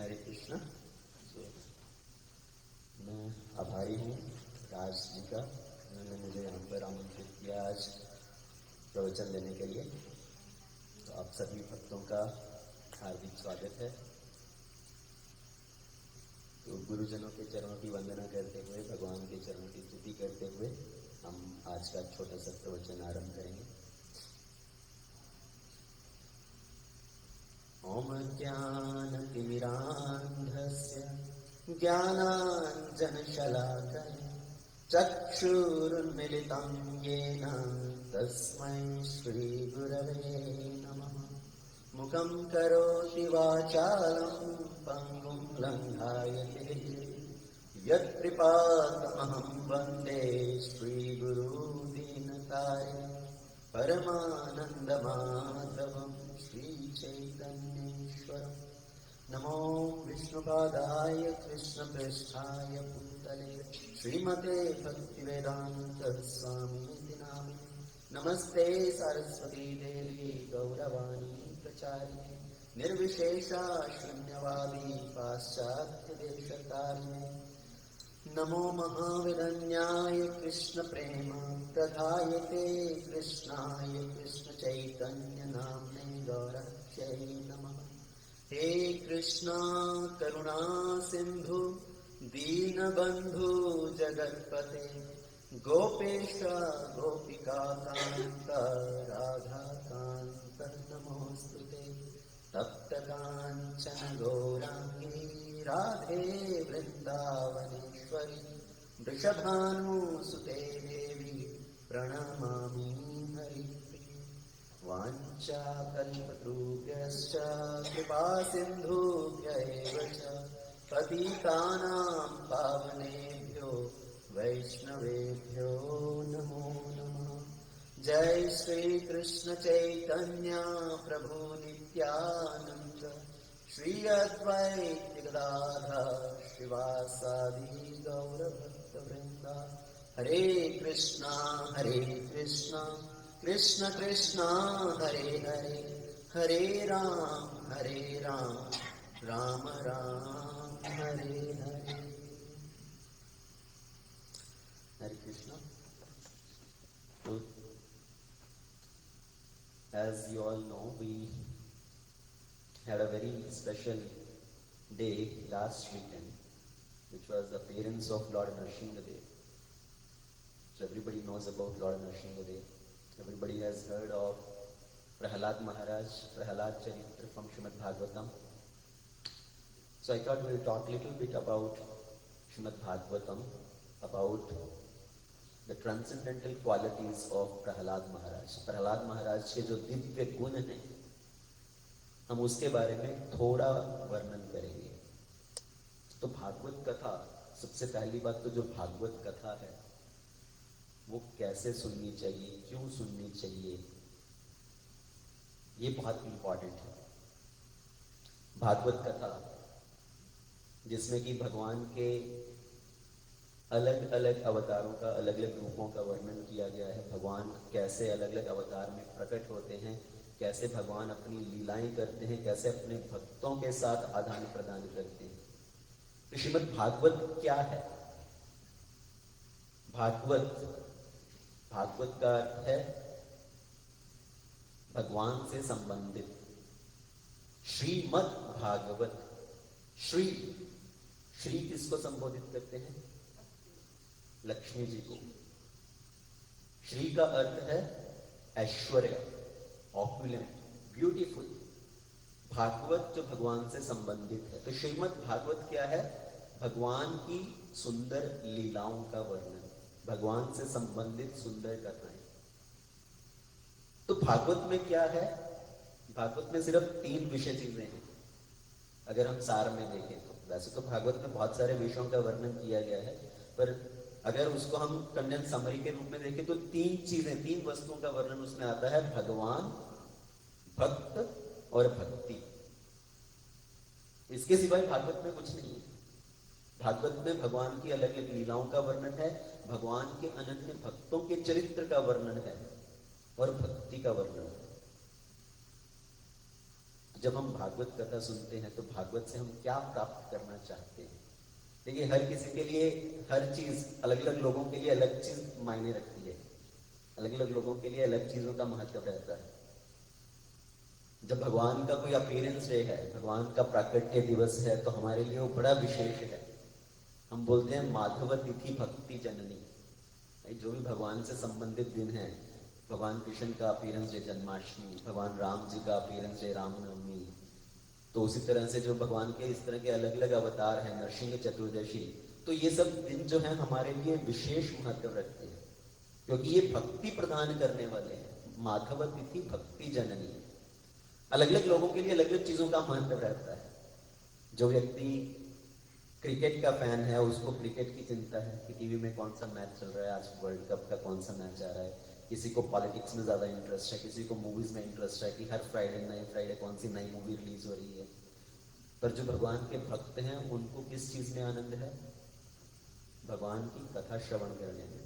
हरे कृष्ण। मैं आभारी हूँ राज जी का, उन्होंने मुझे यहाँ पर आमंत्रित किया आज प्रवचन देने के लिए। तो आप सभी भक्तों का हार्दिक स्वागत है। तो गुरुजनों के चरणों की वंदना करते हुए, भगवान के चरणों की स्तुति करते हुए हम आज का छोटा सा प्रवचन आरंभ करेंगे। ओम ज्ञानतिमिरान्धस्य ज्ञानाञ्जनशलाकया चक्षुरुन्मिलितं येन तस्मै श्रीगुरवे नमः। मुखं करोति वाचालं पङ्गुं लङ्घायते यत्कृपातमहं वन्दे श्रीगुरुदीनतारिणे परमानन्दमाधवं श्रीचैतन्येश्वरम्। नमो विष्णुपादाय कृष्णप्रेष्ठाय भूतले श्रीमते भक्तिवेदान्त स्वामीति नामिने। नमस्ते सरस्वती देवी गौरवाणी प्रचारिणे निर्विशेषा शून्यवादी पाश्चात्यदेशतारिणे। नमो महाविरण्याय कृष्णप्रेम प्रदायते कृष्णाय कृष्णचैतन्य नाम्ने गौरक्षै नमः। हे कृष्णा करुणा सिंधु दीनबंधु जगत्पते गोपेश गोपिकाकान्त राधाकान्त नमोऽस्तुते। तप्त काञ्चन गौराङ्गी राधे वृन्दावनेश्वरी वृषभानुसुते देवी प्रणमामि हरिप्रिये। वाञ्छाकल्पतरुभ्यश्च कृपा सिन्धुभ्य एव च पतितानां पावनेभ्यो वैष्णवेभ्यो नमो नमः। जय श्री कृष्ण चैतन्य प्रभु नित्यानंद श्री अद्वैत गदाधर श्रीवासादि गौरभक्तवृंदा। हरे कृष्णा कृष्ण कृष्ण हरे हरे, हरे राम राम राम हरे हरे। हरे कृष्णा। तो as you all know, we had a very special day last weekend, which was the appearance of Lord Nrsimhadev. So everybody knows about Lord Nrsimhadev. Everybody has heard of Prahlad Maharaj, Prahlad Charitra from Srimad Bhagavatam. So I thought we'll talk a little bit about Srimad Bhagavatam, about the transcendental qualities of Prahlad महाराज। प्रहलाद महाराज के जो दिव्य गुण हैं, हम उसके बारे में थोड़ा वर्णन करेंगे। तो भागवत कथा, सबसे पहली बात तो जो भागवत कथा है वो कैसे सुननी चाहिए, क्यों सुननी चाहिए, ये बहुत इंपॉर्टेंट है। भागवत कथा जिसमें कि भगवान के अलग अलग अवतारों का, अलग अलग रूपों का वर्णन किया गया है। भगवान कैसे अलग अलग अवतार में प्रकट होते हैं, कैसे भगवान अपनी लीलाएं करते हैं, कैसे अपने भक्तों के साथ आदान प्रदान करते हैं। तो श्रीमद् भागवत क्या है? भागवत का अर्थ है भगवान से संबंधित। श्रीमद् भागवत, श्री किसको संबोधित करते हैं? लक्ष्मी जी को। श्री का अर्थ है ऐश्वर्य, ऑपुलेंट, ब्यूटीफुल। भागवत जो भगवान से संबंधित है। तो श्रीमद् भागवत क्या है? भगवान की सुंदर लीलाओं का वर्णन, भगवान से संबंधित सुंदर कथाएं। तो भागवत में क्या है? भागवत में सिर्फ 3 विषय चीजें हैं अगर हम सार में देखें तो। वैसे तो भागवत में बहुत सारे विषयों का वर्णन किया गया है, पर अगर उसको हम कंडेंस समरी के रूप में देखें तो 3 चीजें, 3 वस्तुओं का वर्णन उसमें आता है। भगवान, भक्त और भक्ति। इसके सिवाय भागवत में कुछ नहीं है। भागवत में भगवान की अलग अलग लीलाओं का वर्णन है, भगवान के अनन्य भक्तों के चरित्र का वर्णन है और भक्ति का वर्णन है। जब हम भागवत कथा सुनते हैं तो भागवत से हम क्या प्राप्त करना चाहते हैं? देखिए, हर किसी के लिए हर चीज, अलग अलग लोगों के लिए अलग चीज मायने रखती है, अलग अलग लोगों के लिए अलग चीजों का महत्व रहता है। जब भगवान का कोई अपीयरेंस डे है, भगवान का प्राकट्य दिवस है, तो हमारे लिए वो बड़ा विशेष है। हम बोलते हैं माधव तिथि भक्ति जननी। जो भी भगवान से संबंधित दिन है, भगवान कृष्ण का अपीयरेंस डे जन्माष्टमी, भगवान राम जी का अपीयरेंस डे रामनवमी, तो उसी तरह से जो भगवान के इस तरह के अलग अलग अवतार हैं, नरसिंह चतुर्दशी, तो ये सब दिन जो है हमारे लिए विशेष महत्व रखते हैं, क्योंकि ये भक्ति प्रदान करने वाले हैं। माधव तिथि भक्ति जननी। अलग अलग लोगों के लिए अलग अलग चीजों का महत्व रहता है। जो व्यक्ति क्रिकेट का फैन है, उसको क्रिकेट की चिंता है कि टीवी में कौन सा मैच चल रहा है, आज वर्ल्ड कप का कौन सा मैच आ रहा है। किसी को पॉलिटिक्स में ज्यादा इंटरेस्ट है, किसी को मूवीज में इंटरेस्ट है कि हर फ्राइडे नए फ्राइडे कौन सी नई मूवी रिलीज हो रही है। पर जो भगवान के भक्त हैं, उनको किस चीज में आनंद है? भगवान की कथा श्रवण करने में।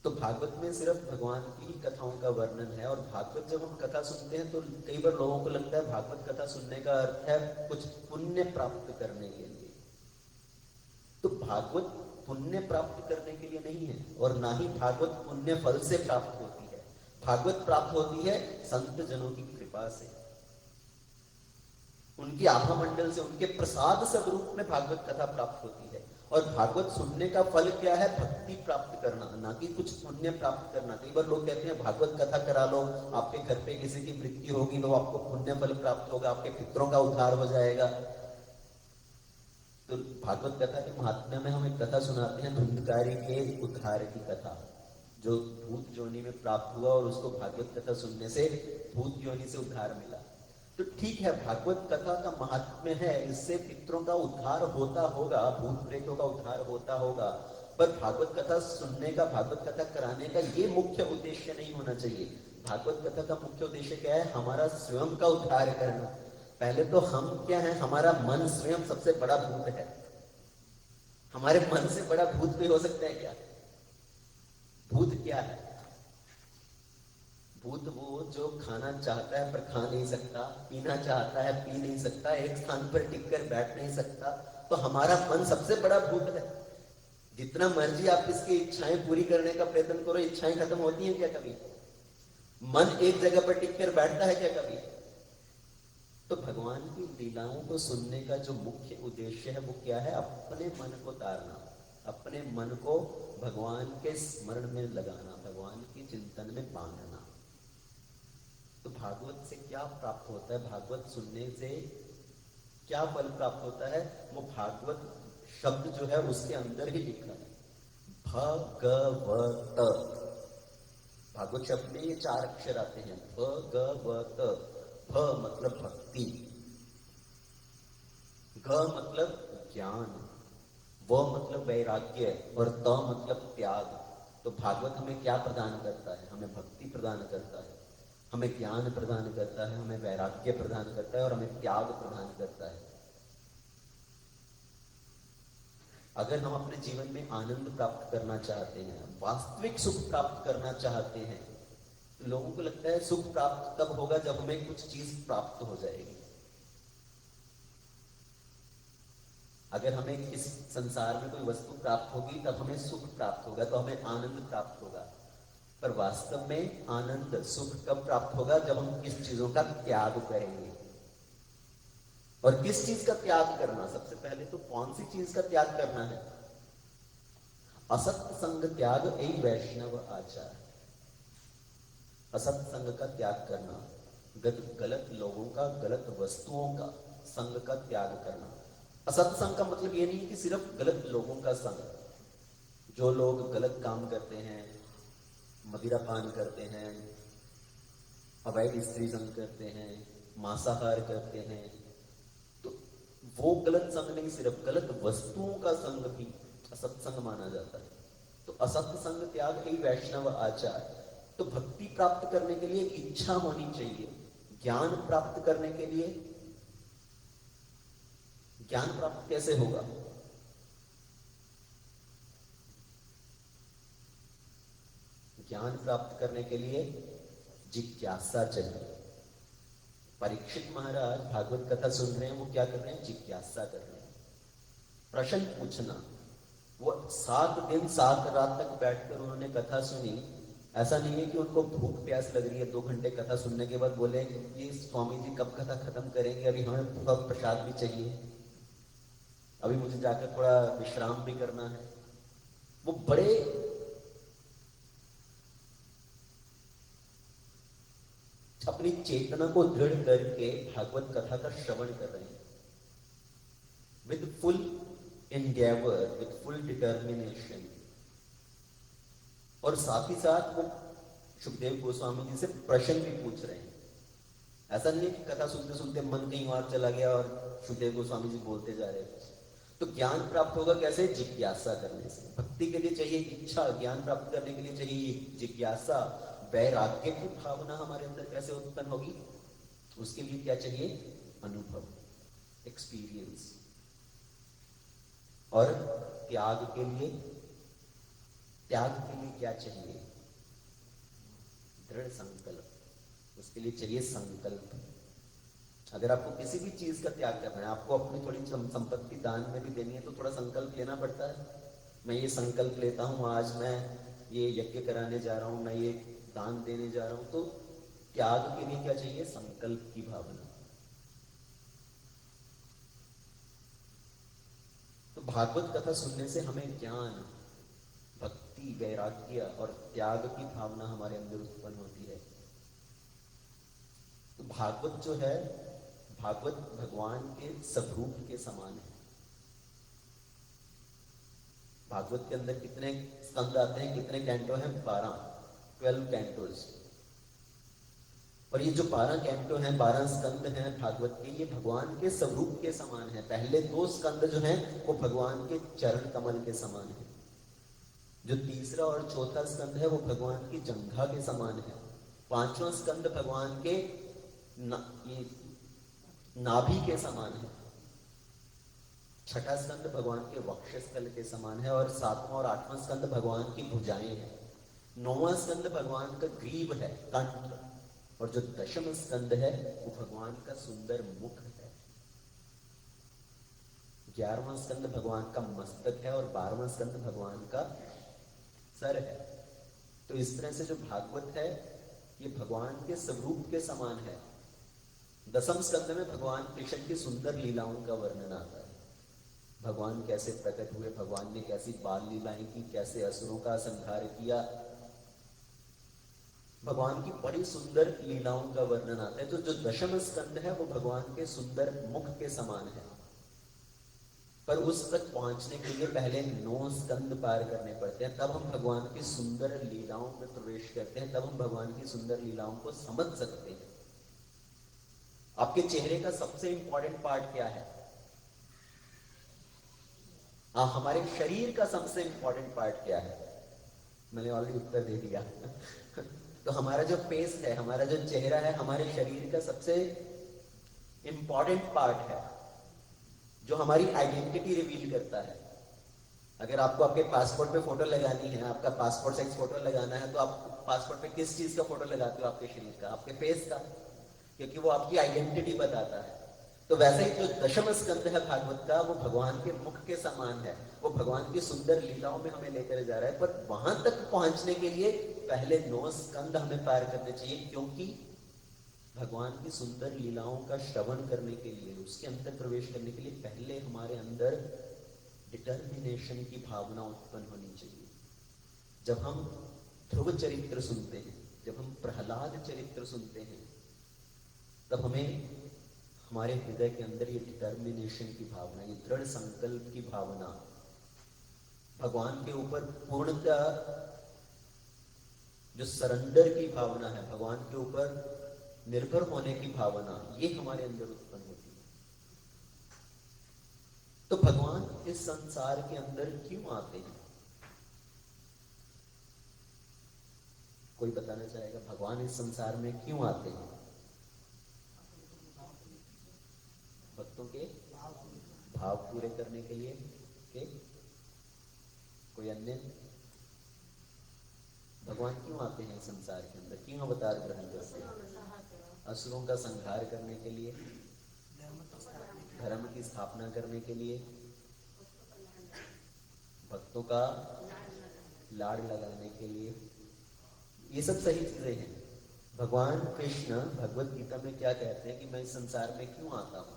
तो भागवत में सिर्फ भगवान की ही कथाओं का वर्णन है। और भागवत जब हम कथा सुनते हैं तो कई बार लोगों को लगता है भागवत कथा सुनने का अर्थ है कुछ पुण्य प्राप्त करने के लिए। तो भागवत पुण्य प्राप्त करने के लिए नहीं है, और ना ही भागवत पुण्य फल से प्राप्त होती है। भागवत प्राप्त होती है संत जनों की कृपा से, उनकी आभा मंडल से, उनके प्रसाद स्वरूप में भागवत कथा प्राप्त होती है। और भागवत सुनने का फल क्या है? भक्ति प्राप्त करना, ना कि कुछ पुण्य प्राप्त करना। कई बार लोग कहते हैं भागवत कथा करा लो, आपके घर पे किसी की मृत्यु होगी तो आपको पुण्य फल प्राप्त होगा, आपके पितरों का उद्धार हो जाएगा। तो भागवत कथा के महात्म्य में हम एक कथा सुनाते हैं, धुंधकारी के उद्धार की कथा, जो भूत योनि में प्राप्त हुआ और उसको भागवत कथा सुनने से भूत योनि से उद्धार मिला। तो ठीक है, भागवत कथा का महात्म्य है, इससे पितरों का उद्धार होता होगा, भूत प्रेतों का उद्धार होता होगा। पर भागवत कथा सुनने का, भागवत कथा कराने का ये मुख्य उद्देश्य नहीं होना चाहिए। भागवत कथा का मुख्य उद्देश्य क्या है? हमारा स्वयं का उद्धार करना। पहले तो हम क्या है? हमारा मन स्वयं सबसे बड़ा भूत है। हमारे मन से बड़ा भूत भी हो सकता है क्या? भूत क्या है? भूत वो जो खाना चाहता है पर खा नहीं सकता, पीना चाहता है पी नहीं सकता, एक स्थान पर टिक कर बैठ नहीं सकता। तो हमारा मन सबसे बड़ा भूत है। जितना मर्जी आप इसकी इच्छाएं पूरी करने का प्रयत्न करो, इच्छाएं खत्म होती हैं क्या कभी? मन एक जगह पर टिक कर बैठता है क्या कभी? तो भगवान की लीलाओं को सुनने का जो मुख्य उद्देश्य है वो क्या है? अपने मन को तारना, अपने मन को भगवान के स्मरण में लगाना, भगवान के चिंतन में बांधना। तो भागवत से क्या प्राप्त होता है? भागवत सुनने से क्या फल प्राप्त होता है? वो भागवत शब्द जो है उसके अंदर ही लिखा है, भगवत। भागवत शब्द में ये 4 अक्षर आते हैं, भगवत। भ मतलब भक्ति, ग मतलब ज्ञान, व मतलब वैराग्य, और त मतलब त्याग। तो भागवत हमें क्या प्रदान करता है? हमें भक्ति प्रदान करता है, हमें ज्ञान प्रदान करता है, हमें वैराग्य प्रदान करता है, और हमें त्याग प्रदान करता है। अगर हम अपने जीवन में आनंद प्राप्त करना चाहते हैं, वास्तविक सुख प्राप्त करना चाहते हैं, लोगों को लगता है सुख प्राप्त तब होगा जब हमें कुछ चीज प्राप्त हो जाएगी। अगर हमें इस संसार में कोई वस्तु प्राप्त होगी तब हमें सुख प्राप्त होगा, तो हमें आनंद प्राप्त होगा। पर वास्तव में आनंद सुख कब प्राप्त होगा? जब हम किस चीजों का त्याग करेंगे। और किस चीज का त्याग करना? सबसे पहले तो कौन सी चीज का त्याग करना है? असत संग त्याग यही वैष्णव आचार। असत संग का त्याग करना, गलत लोगों का, गलत वस्तुओं का संग का त्याग करना। असत संग का मतलब ये नहीं कि सिर्फ गलत लोगों का संग। जो लोग गलत काम करते हैं, मदिरा पान करते हैं, अवैध स्त्री संग करते हैं, मांसाहार करते हैं, तो वो गलत संग नहीं, सिर्फ गलत वस्तुओं का संग भी असत्संग माना जाता है। तो असत संग त्याग ही वैष्णव आचार। तो भक्ति प्राप्त करने के लिए इच्छा होनी चाहिए। ज्ञान प्राप्त करने के लिए, ज्ञान प्राप्त कैसे होगा? ज्ञान प्राप्त करने के लिए जिज्ञासा चाहिए। परीक्षित महाराज भागवत कथा सुन रहे हैं, वो क्या कर रहे हैं? जिज्ञासा कर रहे हैं, प्रश्न पूछना। वो 7 दिन 7 रात तक बैठकर उन्होंने कथा सुनी। ऐसा नहीं है कि उनको भूख प्यास लग रही है, 2 घंटे कथा सुनने के बाद बोले कि स्वामी जी कब कथा खत्म करेंगे, अभी हमें थोड़ा प्रसाद भी चाहिए, अभी मुझे जाकर थोड़ा विश्राम भी करना है। वो बड़े अपनी चेतना को दृढ़ करके भागवत कथा का श्रवण कर रहे हैं, with full Endeavour, with full determination. और साथ ही साथ वो सुखदेव गोस्वामी जी से प्रश्न भी पूछ रहे हैं। ऐसा नहीं है कि कथा सुनते सुनते मन कहीं और चला गया और सुखदेव गोस्वामी जी बोलते जा रहे हैं। तो ज्ञान प्राप्त होगा कैसे? जिज्ञासा करने से। भक्ति के लिए चाहिए इच्छा, ज्ञान प्राप्त करने के लिए चाहिए जिज्ञासा। वैराग्य की भावना हमारे अंदर कैसे उत्पन्न होगी? उसके लिए क्या चाहिए? अनुभव, एक्सपीरियंस। और त्याग के लिए क्या चाहिए? दृढ़ संकल्प। उसके लिए चाहिए संकल्प। अगर आपको किसी भी चीज का त्याग करना है, आपको अपनी थोड़ी संपत्ति दान में भी देनी है, तो थोड़ा संकल्प लेना पड़ता है। मैं ये संकल्प लेता हूं, आज मैं ये यज्ञ कराने जा रहा हूं, मैं ये दान देने जा रहा हूं। तो त्याग के लिए क्या चाहिए? संकल्प की भावना। तो भागवत कथा सुनने से हमें ज्ञान, भक्ति, वैराग्य और त्याग की भावना हमारे अंदर उत्पन्न होती है। तो भागवत जो है, भागवत भगवान के स्वरूप के समान है। भागवत के अंदर कितने स्कंद आते हैं? कितने कैंटो हैं? 12 कैंटोज। और ये जो 12 कैंटो हैं, 12 स्कंद हैं भागवत के, ये भगवान के स्वरूप के समान है। पहले 2 स्कंद जो हैं वो भगवान के चरण कमल के समान है। जो तीसरा और चौथा स्कंद है वो भगवान की जंघा के समान है। 5वां स्कंद भगवान के ये नाभि के समान है। 6ठा स्कंद भगवान के वक्षस्थल के समान है। और 7वां और 8वां स्कंद भगवान की भुजाएं हैं। 9वां स्कंद भगवान का ग्रीव है, कंठ। और जो 10वां स्कंद है वो भगवान का सुंदर मुख है। 11वां स्कंद भगवान का मस्तक है और 12वां स्कंद भगवान का सर है। तो इस तरह से जो भागवत है ये भगवान के स्वरूप के समान है। 10वें स्कंद में भगवान कृष्ण की सुंदर लीलाओं का वर्णन आता है। भगवान कैसे प्रकट हुए, भगवान ने कैसी बाल लीलाएं की, कैसे असुरों का संहार किया, भगवान की बड़ी सुंदर लीलाओं का वर्णन आता है। तो जो 10वां स्कंद है वो भगवान के सुंदर मुख के समान है। पर उस तक पहुंचने के लिए पहले 9 स्कंद पार करने पड़ते हैं, तब हम भगवान की सुंदर लीलाओं में प्रवेश करते हैं, तब हम भगवान की सुंदर लीलाओं को समझ सकते हैं। आपके चेहरे का सबसे इंपॉर्टेंट पार्ट क्या है? हमारे शरीर का सबसे इंपॉर्टेंट पार्ट क्या है? मैंने ऑलरेडी उत्तर दे दिया। तो हमारा जो फेस है, हमारा जो चेहरा है, हमारे शरीर का सबसे इंपॉर्टेंट पार्ट है, जो हमारी आइडेंटिटी रिवील करता है। अगर आपको आपके पासपोर्ट पे फोटो लगानी है, आपका पासपोर्ट साइज फोटो लगाना है, तो आप पासपोर्ट पे किस चीज का फोटो लगाते हो? आपके शरीर का, आपके फेस का, क्योंकि वो आपकी आइडेंटिटी बताता है। तो वैसे ही जो 10वां स्कंद है भागवत का, वो भगवान के मुख के समान है। वो भगवान की सुंदर लीलाओं में हमें लेकर जा रहा है। पर वहां तक पहुंचने के लिए पहले 9 स्कंद हमें पार करने चाहिए, क्योंकि भगवान की सुंदर लीलाओं का श्रवण करने के लिए, उसके अंदर प्रवेश करने के लिए पहले हमारे अंदर डिटर्मिनेशन की भावना उत्पन्न होनी चाहिए। जब हम ध्रुव चरित्र सुनते हैं, जब हम प्रहलाद चरित्र सुनते हैं, तब हमें हमारे हृदय के अंदर ये डिटर्मिनेशन की भावना, ये दृढ़ संकल्प की भावना, भगवान के ऊपर पूर्णतः जो सरेंडर की भावना है, भगवान के ऊपर निर्भर होने की भावना, ये हमारे अंदर उत्पन्न होती है। तो भगवान इस संसार के अंदर क्यों आते हैं? कोई बताना चाहेगा भगवान इस संसार में क्यों आते हैं? भक्तों के भाव पूरे करने के लिए के कोई अन्य? भगवान क्यों आते हैं संसार के अंदर? क्यों अवतार ग्रहण करते हैं? असुरों का संहार करने के लिए, धर्म की स्थापना करने के लिए, भक्तों का लाड़ लगाने के लिए। ये सब सही चीजें हैं। भगवान कृष्ण भगवत गीता में क्या कहते हैं कि मैं इस संसार में क्यों आता हूं?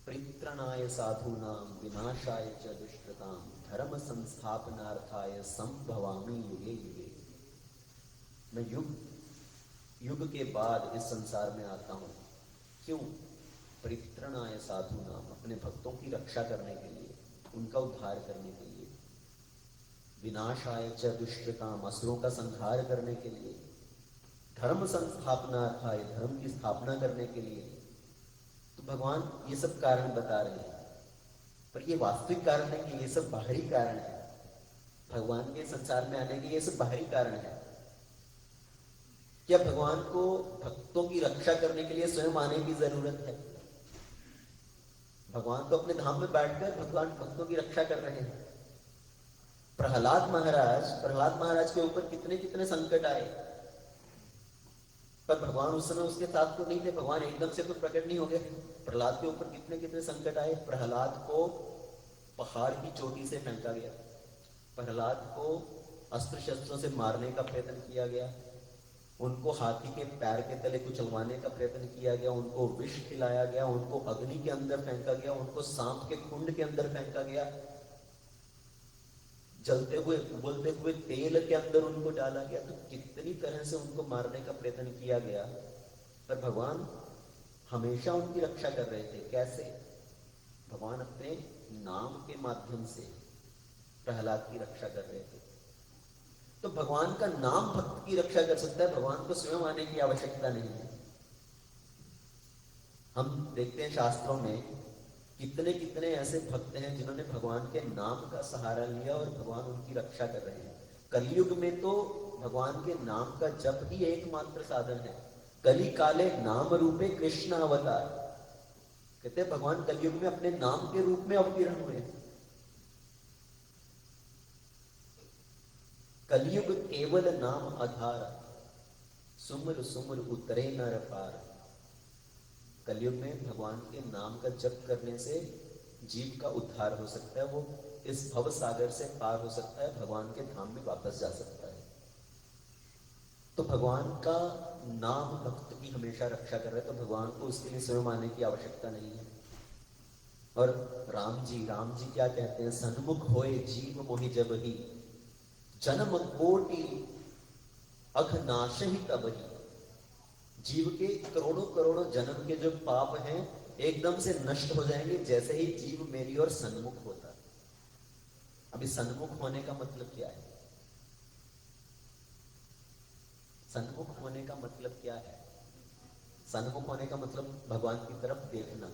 परित्राणाय साधूनां विनाशाय च दुष्कृतां धर्म संस्थापनार्थाय संभवामि युगे युगे। मैं युग युग के बाद इस संसार में आता हूं। क्यों? परित्राणाय साधूनां, अपने भक्तों की रक्षा करने के लिए, उनका उद्धार करने के लिए। विनाशाय च दुष्कृतां, असुरों का संहार करने के लिए। धर्म संस्थापनार्थाय, धर्म की स्थापना करने के लिए। तो भगवान ये सब कारण बता रहे हैं, पर ये वास्तविक कारण नहीं है, ये सब बाहरी कारण है। भगवान के संसार में आने के ये सब बाहरी कारण है। क्या भगवान को भक्तों की रक्षा करने के लिए स्वयं आने की जरूरत है? भगवान तो अपने धाम में बैठकर भगवान भक्तों की रक्षा कर रहे हैं। प्रहलाद महाराज के ऊपर कितने कितने संकट आए, पर भगवान उस समय उसके साथ तो नहीं थे। भगवान एकदम से तो प्रकट नहीं हो गए। प्रहलाद के ऊपर कितने कितने संकट आए। प्रहलाद को पहाड़ की चोटी से फेंका गया, प्रहलाद को अस्त्र शस्त्रों से मारने का प्रयत्न किया गया, उनको हाथी के पैर के तले कुचलवाने का प्रयत्न किया गया, उनको विष खिलाया गया, उनको अग्नि के अंदर फेंका गया, उनको सांप के कुंड के अंदर फेंका गया, जलते हुए उबलते हुए तेल के अंदर उनको डाला गया। तो कितनी तरह से उनको मारने का प्रयत्न किया गया, पर भगवान हमेशा उनकी रक्षा कर रहे थे। कैसे? भगवान अपने नाम के माध्यम से प्रहलाद की रक्षा कर रहे थे। तो भगवान का नाम भक्त की रक्षा कर सकता है, भगवान को स्वयं आने की आवश्यकता नहीं है। हम देखते हैं शास्त्रों में कितने कितने ऐसे भक्त हैं जिन्होंने भगवान के नाम का सहारा लिया और भगवान उनकी रक्षा कर रहे हैं। कलयुग में तो भगवान के नाम का जप ही एकमात्र साधन है। कली काले नाम रूपे कृष्ण अवतार, कहते हैं भगवान कलयुग में अपने नाम के रूप में अवतीर्ण हुए। कलयुग केवल नाम आधार, सुमर सुमर उतरे नर पार। कलयुग में भगवान के नाम का जप करने से जीव का उद्धार हो सकता है, वो इस भव सागर से पार हो सकता है, भगवान के धाम में वापस जा सकता है। तो भगवान का नाम भक्त की हमेशा रक्षा कर रहा है, तो भगवान को उसके लिए स्वयं आने की आवश्यकता नहीं है। और राम जी क्या कहते हैं? सन्मुख होए जीव मोहि जब ही, जन्म कोटि अघनाश ही तब ही। जीव के करोड़ों करोड़ों जन्म के जो पाप हैं एकदम से नष्ट हो जाएंगे जैसे ही जीव मेरी ओर सन्मुख होता है। अभी सन्मुख होने का मतलब क्या है? सन्मुख होने का मतलब क्या है? सन्मुख होने का मतलब भगवान की तरफ देखना।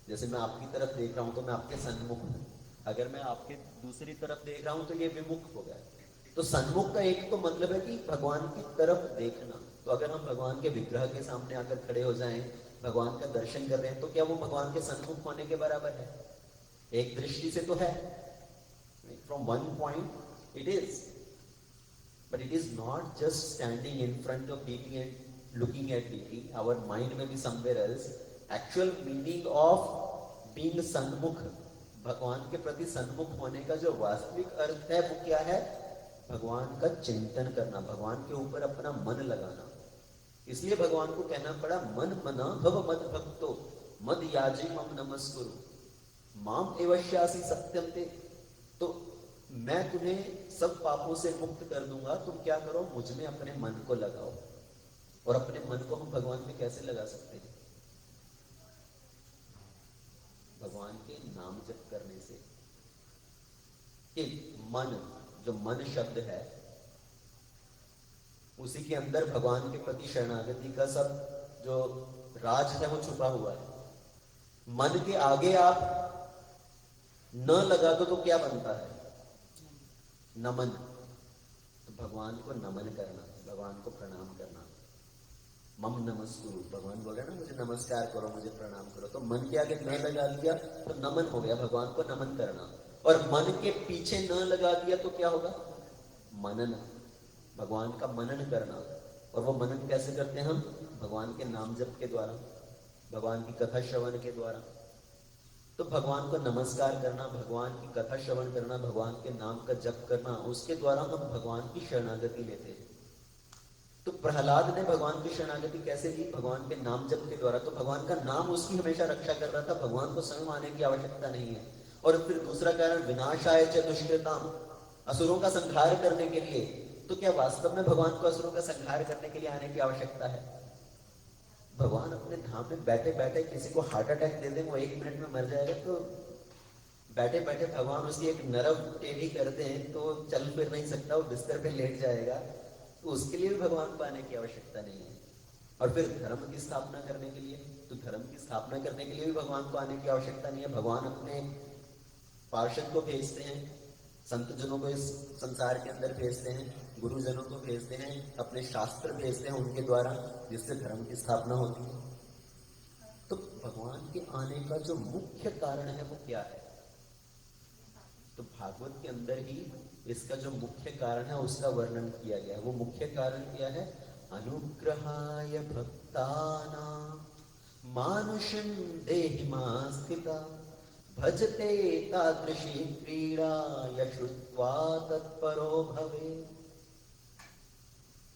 जैसे मैं आपकी तरफ देख रहा हूं तो मैं आपके सन्मुख हूं, अगर मैं आपके दूसरी तरफ देख रहा हूं तो ये विमुख हो गया। तो सन्मुख का एक तो मतलब है कि भगवान की तरफ देखना। तो अगर हम भगवान के विग्रह के सामने आकर खड़े हो जाएं, भगवान का दर्शन कर रहे हैं, तो क्या वो भगवान के सन्मुख होने के बराबर है? एक दृष्टि से तो है, from one point it is, but it is not just standing in front of deity and looking at deity. Our mind may be somewhere else. Actual meaning of being सन्मुख, भगवान के प्रति सन्मुख होने का जो वास्तविक अर्थ है वो क्या है? भगवान का चिंतन करना, भगवान के ऊपर अपना मन लगाना। इसलिए भगवान को कहना पड़ा मन मना भव मद भक्तो मद याजी मम नमस्कुरु माम एवश्यासी सत्यम ते। तो मैं तुम्हें सब पापों से मुक्त कर दूंगा, तुम क्या करो? मुझ में अपने मन को लगाओ। और अपने मन को हम भगवान में कैसे लगा सकते हैं? भगवान के नाम जप करने से। कि मन, जो मन शब्द है उसी के अंदर भगवान के प्रति शरणागति का सब जो राज है वो छुपा हुआ है। मन के आगे आप न लगा दो तो क्या बनता है? नमन। तो भगवान को नमन करना, भगवान को प्रणाम करना। मम नमस्कुरु, भगवान बोले ना मुझे नमस्कार करो, मुझे प्रणाम करो। तो मन के आगे न लगा दिया तो नमन हो गया, भगवान को नमन करना। और मन के पीछे न लगा दिया तो क्या होगा? मनन, भगवान का मनन करना। और वो मनन कैसे करते हैं हम? भगवान के नाम जप के द्वारा, भगवान की कथा श्रवण के द्वारा। तो भगवान को नमस्कार करना, भगवान की कथा श्रवण करना, भगवान के नाम का जप करना, उसके द्वारा हम भगवान की शरणागति लेते हैं। तो प्रहलाद ने भगवान की शरणागति कैसे ली? भगवान के नाम जप के द्वारा। तो भगवान का नाम उसकी हमेशा रक्षा कर रहा था, भगवान को स्वयं आने की आवश्यकता नहीं है। और फिर दूसरा कारण, विनाशाय च दुष्कृताम, असुरों का संहार करने के लिए। तो क्या वास्तव में भगवान को असुरों का संहार करने के लिए आने की आवश्यकता है? भगवान अपने धाम में बैठे बैठे किसी को हार्ट अटैक दे दे, वो 1 मिनट में मर जाएगा, तो बैठे बैठे भगवान उसकी एक नर्व टेढ़ी कर दें तो चल फिर नहीं सकता, वो बिस्तर पे लेट जाएगा, तो उसके लिए भी भगवान को आने की आवश्यकता नहीं है। और फिर धर्म की स्थापना करने के लिए, तो धर्म की स्थापना करने के लिए भी भगवान को आने की आवश्यकता नहीं है। भगवान अपने पार्षद को भेजते हैं, संत जनों को इस संसार के अंदर भेजते हैं, गुरुजनों को भेजते हैं, अपने शास्त्र भेजते हैं उनके द्वारा, जिससे धर्म की स्थापना होती है। तो भगवान के आने का जो मुख्य कारण है वो क्या है? तो भागवत के अंदर ही इसका जो मुख्य कारण है उसका वर्णन किया गया है। वो मुख्य कारण क्या है? अनुग्रहाय भक्तानां मानुषं देहिमास्थिता भजते तादृशी क्रीड़ा यश्रुत्वा तत्परो भवे।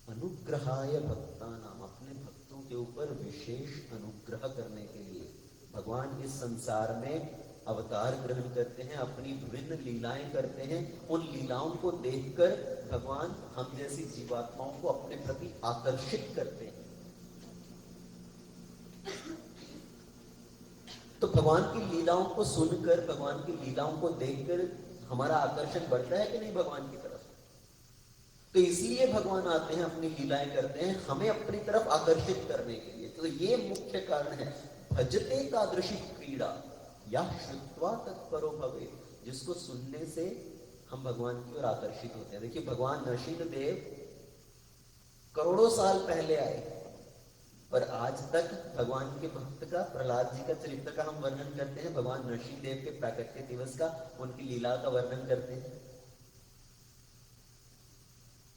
अनुग्रहाय भक्तानां, अपने भक्तों के ऊपर विशेष अनुग्रह करने के लिए भगवान इस संसार में अवतार ग्रहण करते हैं, अपनी विभिन्न लीलाएं करते हैं। उन लीलाओं को देखकर भगवान हम जैसी जीवात्माओं को अपने प्रति आकर्षित करते हैं। तो भगवान की लीलाओं को सुनकर, भगवान की लीलाओं को देखकर हमारा आकर्षण बढ़ता है कि नहीं भगवान की तरफ? तो इसलिए भगवान आते हैं, अपनी लीलाएं करते हैं, हमें अपनी तरफ आकर्षित करने के लिए। तो ये मुख्य कारण है। भजते तादृशी क्रीड़ा या श्रुत्वा तत्परो भवे, जिसको सुनने से हम भगवान की ओर आकर्षित होते हैं। देखिए, भगवान नरसिंह देव करोड़ों साल पहले आए, पर आज तक भगवान के भक्त का, प्रहलाद जी का चरित्र का हम वर्णन करते हैं, भगवान नरसिंह देव के प्राकट्य दिवस का, उनकी लीला का वर्णन करते हैं।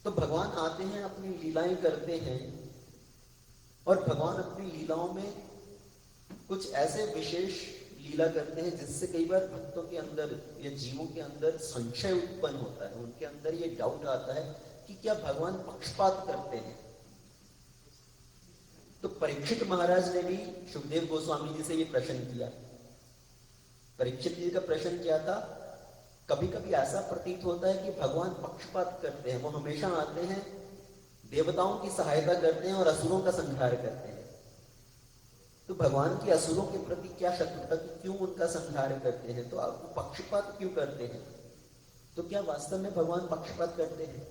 तो भगवान आते हैं, अपनी लीलाएं करते हैं, और भगवान अपनी लीलाओं में कुछ ऐसे विशेष लीला करते हैं जिससे कई बार भक्तों के अंदर या जीवों के अंदर संशय उत्पन्न होता है। उनके अंदर ये डाउट आता है कि क्या भगवान पक्षपात करते हैं। तो परीक्षित महाराज ने भी सुखदेव गोस्वामी जी से ये प्रश्न किया। परीक्षित जी का प्रश्न क्या था? कभी कभी ऐसा प्रतीत होता है कि भगवान पक्षपात करते हैं, वो हमेशा आते हैं, देवताओं की सहायता करते हैं और असुरों का संहार करते हैं। तो भगवान की असुरों के प्रति क्या शत्रुता, क्यों उनका संहार करते हैं? तो आप पक्षपात क्यों करते हैं? तो क्या वास्तव में भगवान पक्षपात करते हैं?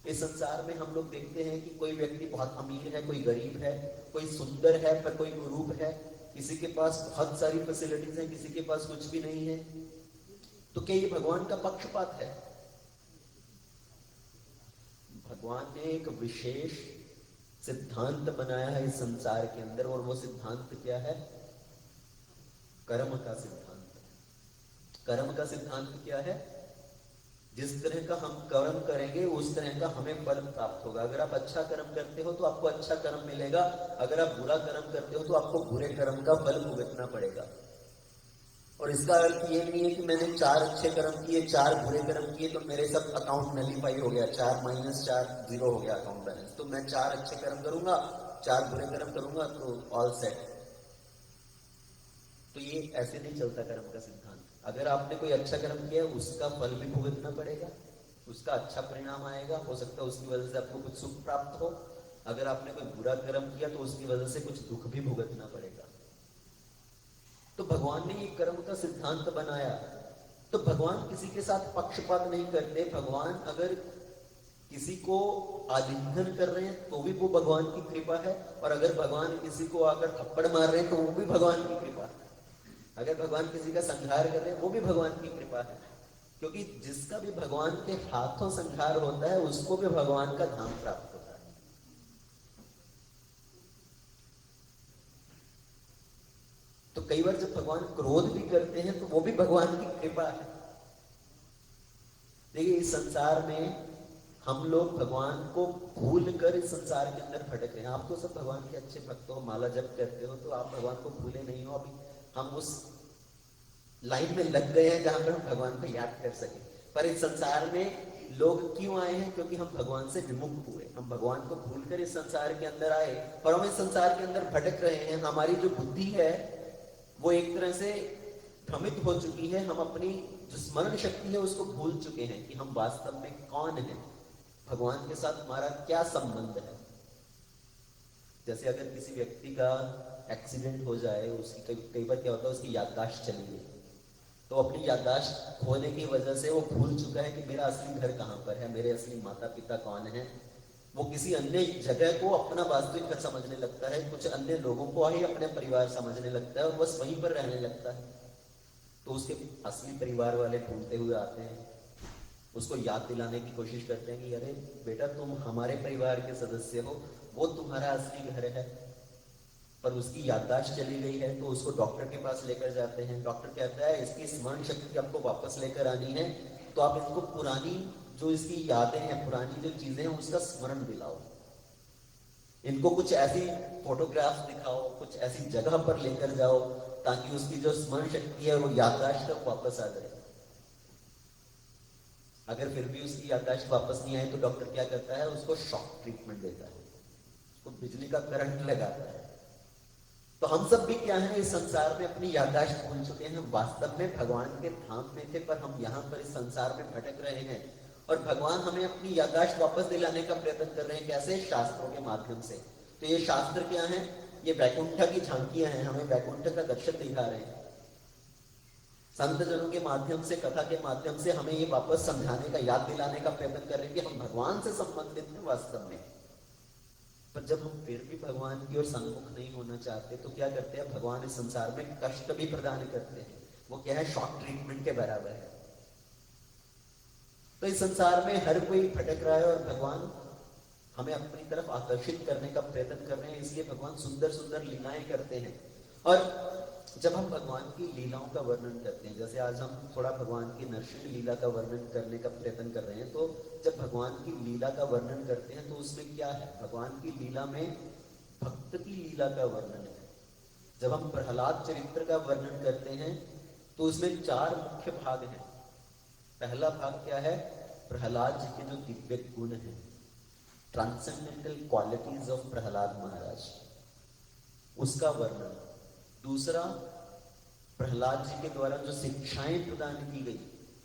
इस संसार में हम लोग देखते हैं कि कोई व्यक्ति बहुत अमीर है, कोई गरीब है, कोई सुंदर है पर कोई कुरूप है, किसी के पास बहुत सारी फैसिलिटीज हैं, किसी के पास कुछ भी नहीं है। तो क्या ये भगवान का पक्षपात है? भगवान ने एक विशेष सिद्धांत बनाया है इस संसार के अंदर, और वो सिद्धांत क्या है? कर्म का सिद्धांत। कर्म का सिद्धांत क्या है? जिस तरह का हम कर्म करेंगे उस तरह का हमें फल प्राप्त होगा। अगर आप अच्छा कर्म करते हो तो आपको अच्छा कर्म मिलेगा, अगर आप बुरा कर्म करते हो तो आपको बुरे कर्म का फल भुगतना पड़ेगा। और इसका अर्थ ये नहीं है कि मैंने 4 अच्छे कर्म किए, 4 बुरे कर्म किए तो मेरे सब अकाउंट नलीफाई हो गया, 4 - 4 0 हो गया अकाउंट बैलेंस। तो मैं 4 अच्छे कर्म करूंगा, 4 बुरे कर्म करूंगा तो ऑल सेट। तो ये ऐसे नहीं चलता कर्म का सिद्धांत। अगर आपने कोई अच्छा कर्म किया उसका फल भी भुगतना पड़ेगा, उसका अच्छा परिणाम आएगा, हो सकता है उसकी वजह से आपको कुछ सुख प्राप्त हो। अगर आपने कोई बुरा कर्म किया तो उसकी वजह से कुछ दुख भी भुगतना पड़ेगा। तो भगवान ने ये कर्म का सिद्धांत बनाया। तो भगवान किसी के साथ पक्षपात नहीं करते। भगवान अगर किसी को आलिंगन कर रहे हैं तो भी वो भगवान की कृपा है, और अगर भगवान किसी को आकर थप्पड़ मार रहे हैं तो वो भी भगवान की कृपा है। अगर भगवान किसी का संहार कर रहे हैं वो भी भगवान की कृपा है, क्योंकि जिसका भी भगवान के हाथों संहार होता है उसको भी भगवान का धाम प्राप्त होता है। तो कई बार जब भगवान क्रोध भी करते हैं तो वो भी भगवान की कृपा है। देखिए, इस संसार में हम लोग भगवान को भूल कर इस संसार के अंदर भटक रहे हैं। आप तो सब भगवान के अच्छे भक्त हो, माला जप करते हो, तो आप भगवान को भूले नहीं हो। अभी हम उस लाइन में लग गए हैं जहां पर हम भगवान को याद कर सके। पर इस संसार में लोग क्यों आए हैं? क्योंकि हम भगवान से विमुख हुए। हम भगवान को भूलकर इस संसार के अंदर आए और हम इस संसार के अंदर भटक रहे हैं। हमारी जो बुद्धि है वो एक तरह से भ्रमित हो चुकी है। हम अपनी जो स्मरण शक्ति है उसको भूल चुके हैं कि हम वास्तव में कौन है, भगवान के साथ हमारा क्या संबंध है। जैसे अगर किसी व्यक्ति का एक्सीडेंट हो जाए, उसकी कई बार क्या होता है, उसकी याददाश्त चली गई, तो अपनी याददाश्त खोने की वजह से वो भूल चुका है कि मेरा असली घर कहाँ पर है, मेरे असली माता पिता कौन है। वो किसी अन्य जगह को अपना वास्तविक घर समझने लगता है, कुछ अन्य लोगों को ही अपने परिवार समझने लगता है और बस वहीं पर रहने लगता है। तो उसके असली परिवार वाले ढूंढते हुए आते हैं, उसको याद दिलाने की कोशिश करते हैं कि अरे बेटा तुम हमारे परिवार के सदस्य हो, वो तुम्हारा असली घर है। पर उसकी याददाश्त चली गई है, तो उसको डॉक्टर के पास लेकर जाते हैं। डॉक्टर कहता है इसकी स्मरण शक्ति आपको वापस लेकर आनी है, तो आप इसको पुरानी जो इसकी यादें हैं, पुरानी जो चीजें हैं उसका स्मरण दिलाओ। इनको कुछ ऐसी फोटोग्राफ्स दिखाओ, कुछ ऐसी जगह पर लेकर जाओ ताकि उसकी जो स्मरण शक्ति है वो याददाश्त तक वापस आ जाए। अगर फिर भी उसकी याददाश्त वापस नहीं आए तो डॉक्टर क्या करता है, उसको शॉक ट्रीटमेंट देता है, उसको बिजली का करंट लगाता है। तो हम सब भी क्या है, इस संसार में अपनी याददाश्त भूल चुके हैं। वास्तव में भगवान के धाम में थे, पर हम यहाँ पर इस संसार में भटक रहे हैं और भगवान हमें अपनी याददाश्त वापस दिलाने का प्रयत्न कर रहे हैं। कैसे? शास्त्रों के माध्यम से। तो ये शास्त्र क्या है? ये वैकुंठ की झांकियां हैं, हमें वैकुंठ का दर्शन दिखा रहे हैं। संत जनों के माध्यम से, कथा के माध्यम से हमें ये वापस समझाने का, याद दिलाने का प्रयत्न कर रहे हैं कि हम भगवान से संबंधित हैं वास्तव में। पर जब हम फिर भी भगवान की ओर सन्मुख नहीं होना चाहते तो क्या करते हैं, भगवान इस संसार में कष्ट भी प्रदान करते हैं। वो क्या है? शॉक ट्रीटमेंट के बराबर है। तो इस संसार में हर कोई भटक रहा है और भगवान हमें अपनी तरफ आकर्षित करने का प्रयत्न कर रहे हैं। इसलिए भगवान सुंदर सुंदर लीलाएं करते हैं। और जब हम भगवान की लीलाओं का वर्णन करते हैं, जैसे आज हम थोड़ा भगवान की नरसिंह लीला का वर्णन करने का प्रयत्न कर रहे हैं, तो जब भगवान की लीला का वर्णन करते हैं तो उसमें क्या है? भगवान की लीला में भक्त की लीला का वर्णन है। जब हम प्रहलाद चरित्र का वर्णन करते हैं तो उसमें 4 मुख्य भाग हैं। पहला भाग क्या है? प्रहलाद जी के जो दिव्य गुण हैं, ट्रांसेंडेंटल क्वालिटीज ऑफ प्रहलाद महाराज, उसका वर्णन। दूसरा, प्रहलाद जी के द्वारा जो शिक्षाएं प्रदान की गई,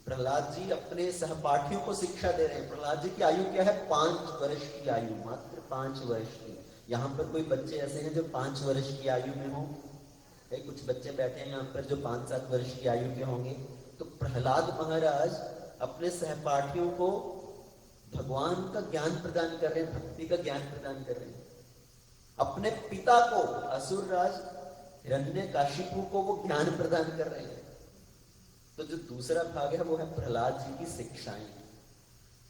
प्रहलाद जी अपने सहपाठियों को शिक्षा दे रहे हैं। प्रहलाद जी की आयु क्या है? 5 वर्ष की आयु, मात्र 5 वर्ष की। यहाँ पर कोई बच्चे ऐसे हैं जो 5 वर्ष की आयु में हो? कुछ बच्चे बैठे हैं यहाँ पर जो 5-7 वर्ष की आयु के होंगे। तो प्रहलाद महाराज अपने सहपाठियों को भगवान का ज्ञान प्रदान कर रहे हैं, भक्ति का ज्ञान प्रदान कर रहे हैं। अपने पिता को, असुर राज हिरण्यकाशिपु को वो ज्ञान प्रदान कर रहे हैं। तो जो दूसरा भाग है वो है प्रहलाद जी की शिक्षाएं।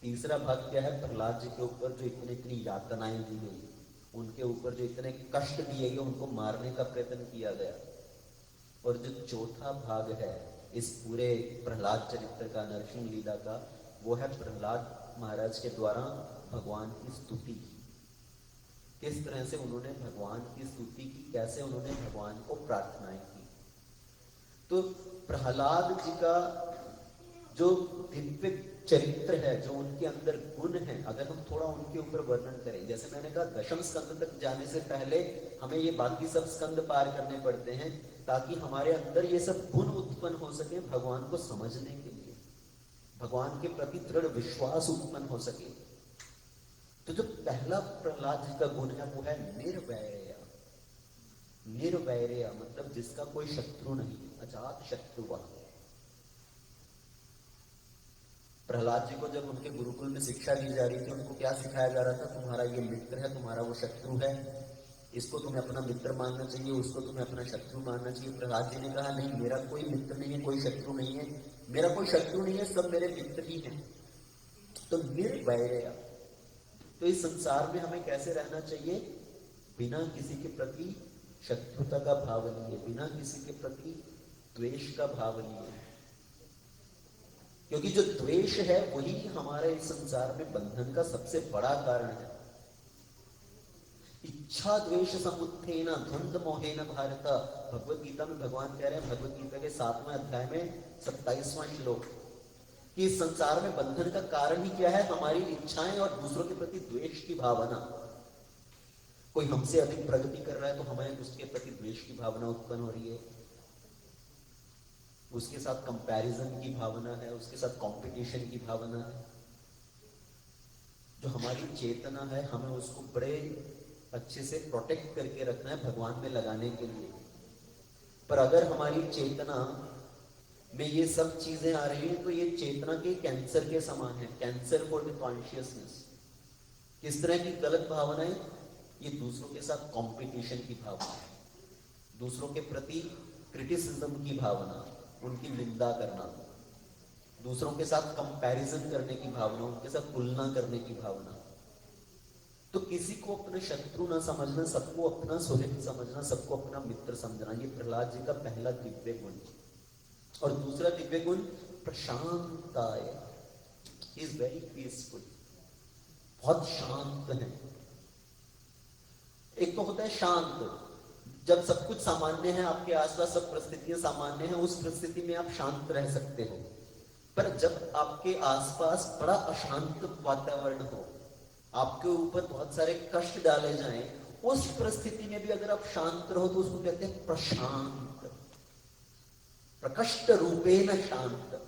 तीसरा भाग क्या है? प्रहलाद जी के ऊपर जो इतनी यातनाएं दी गई, उनके ऊपर जो इतने कष्ट दिए गए, उनको मारने का प्रयत्न किया गया। और जो चौथा भाग है इस पूरे प्रहलाद चरित्र का, नरसिंह लीला का, वो है प्रहलाद महाराज के द्वारा भगवान की स्तुति। किस तरह से उन्होंने भगवान की स्तुति की, कैसे उन्होंने भगवान को प्रार्थनाएं की। तो प्रहलाद जी का जो दिव्य चरित्र है, जो उनके अंदर गुण है, अगर हम थोड़ा उनके ऊपर वर्णन करें, जैसे मैंने कहा दशम स्कंद तक जाने से पहले हमें ये बाकी सब स्कंद पार करने पड़ते हैं ताकि हमारे अंदर ये सब गुण उत्पन्न हो सके, भगवान को समझने के लिए, भगवान के प्रति दृढ़ विश्वास उत्पन्न हो सके। तो जो पहला प्रहलाद जी का गुण है वो है निर्वैर्य। निर्वैर्य मतलब जिसका कोई शत्रु नहीं, अजात शत्रु। प्रहलाद जी को जब उनके गुरुकुल में शिक्षा दी जा रही थी, उनको क्या सिखाया जा रहा था? तुम्हारा ये मित्र है, तुम्हारा वो शत्रु है, इसको तुम्हें अपना मित्र मानना चाहिए, उसको तुम्हें अपना शत्रु मानना चाहिए। प्रहलाद जी ने कहा नहीं, मेरा कोई मित्र नहीं है, कोई शत्रु नहीं है, मेरा कोई शत्रु नहीं है, सब मेरे मित्र ही हैं। तो निर्वैर्य। तो इस संसार में हमें कैसे रहना चाहिए? बिना किसी के प्रति शत्रुता का भाव लिए, बिना किसी के प्रति द्वेष का भाव लिए। क्योंकि जो द्वेष है वही हमारे इस संसार में बंधन का सबसे बड़ा कारण है। इच्छा द्वेष समुत्थेन द्वंद्व मोहेन भारत, भगवत गीता में भगवान कह रहे हैं, भगवत गीता के 7वें अध्याय में 27वां श्लोक, कि इस संसार में बंधन का कारण ही क्या है? हमारी इच्छाएं और दूसरों के प्रति द्वेष की भावना। कोई हमसे अधिक प्रगति कर रहा है तो हमें उसके प्रति द्वेष की भावना उत्पन्न हो रही है, उसके साथ कंपैरिजन की भावना है, उसके साथ कंपटीशन की भावना है। जो हमारी चेतना है हमें उसको बड़े अच्छे से प्रोटेक्ट करके रखना है भगवान में लगाने के लिए। पर अगर हमारी चेतना में ये सब चीजें आ रही हैं तो ये चेतना के कैंसर के समान है, कैंसर फॉर द कॉन्शियसनेस। किस तरह की गलत भावनाएं? ये दूसरों के साथ कंपटीशन की भावना, दूसरों के प्रति क्रिटिसिज्म की भावना, उनकी निंदा करना, दूसरों के साथ कंपैरिजन करने की भावना, उनके साथ तुलना करने की भावना। तो किसी को अपने शत्रु न समझना, सबको अपना सुहृद समझना, सबको अपना मित्र समझना, ये प्रहलाद जी का पहला दिव्य गुण। और दूसरा दिव्य गुण प्रशांताय, इज वेरी पीसफुल, बहुत शांत है। एक तो होता है शांत, जब सब कुछ सामान्य है, आपके आसपास सब परिस्थितियां सामान्य हैं, उस परिस्थिति में आप शांत रह सकते हो। पर जब आपके आसपास बड़ा अशांत वातावरण हो, आपके ऊपर बहुत सारे कष्ट डाले जाएं, उस परिस्थिति में भी अगर आप शांत रहो तो उसको कहते हैं प्रशांत, प्रकष्ट रूपेण शांत।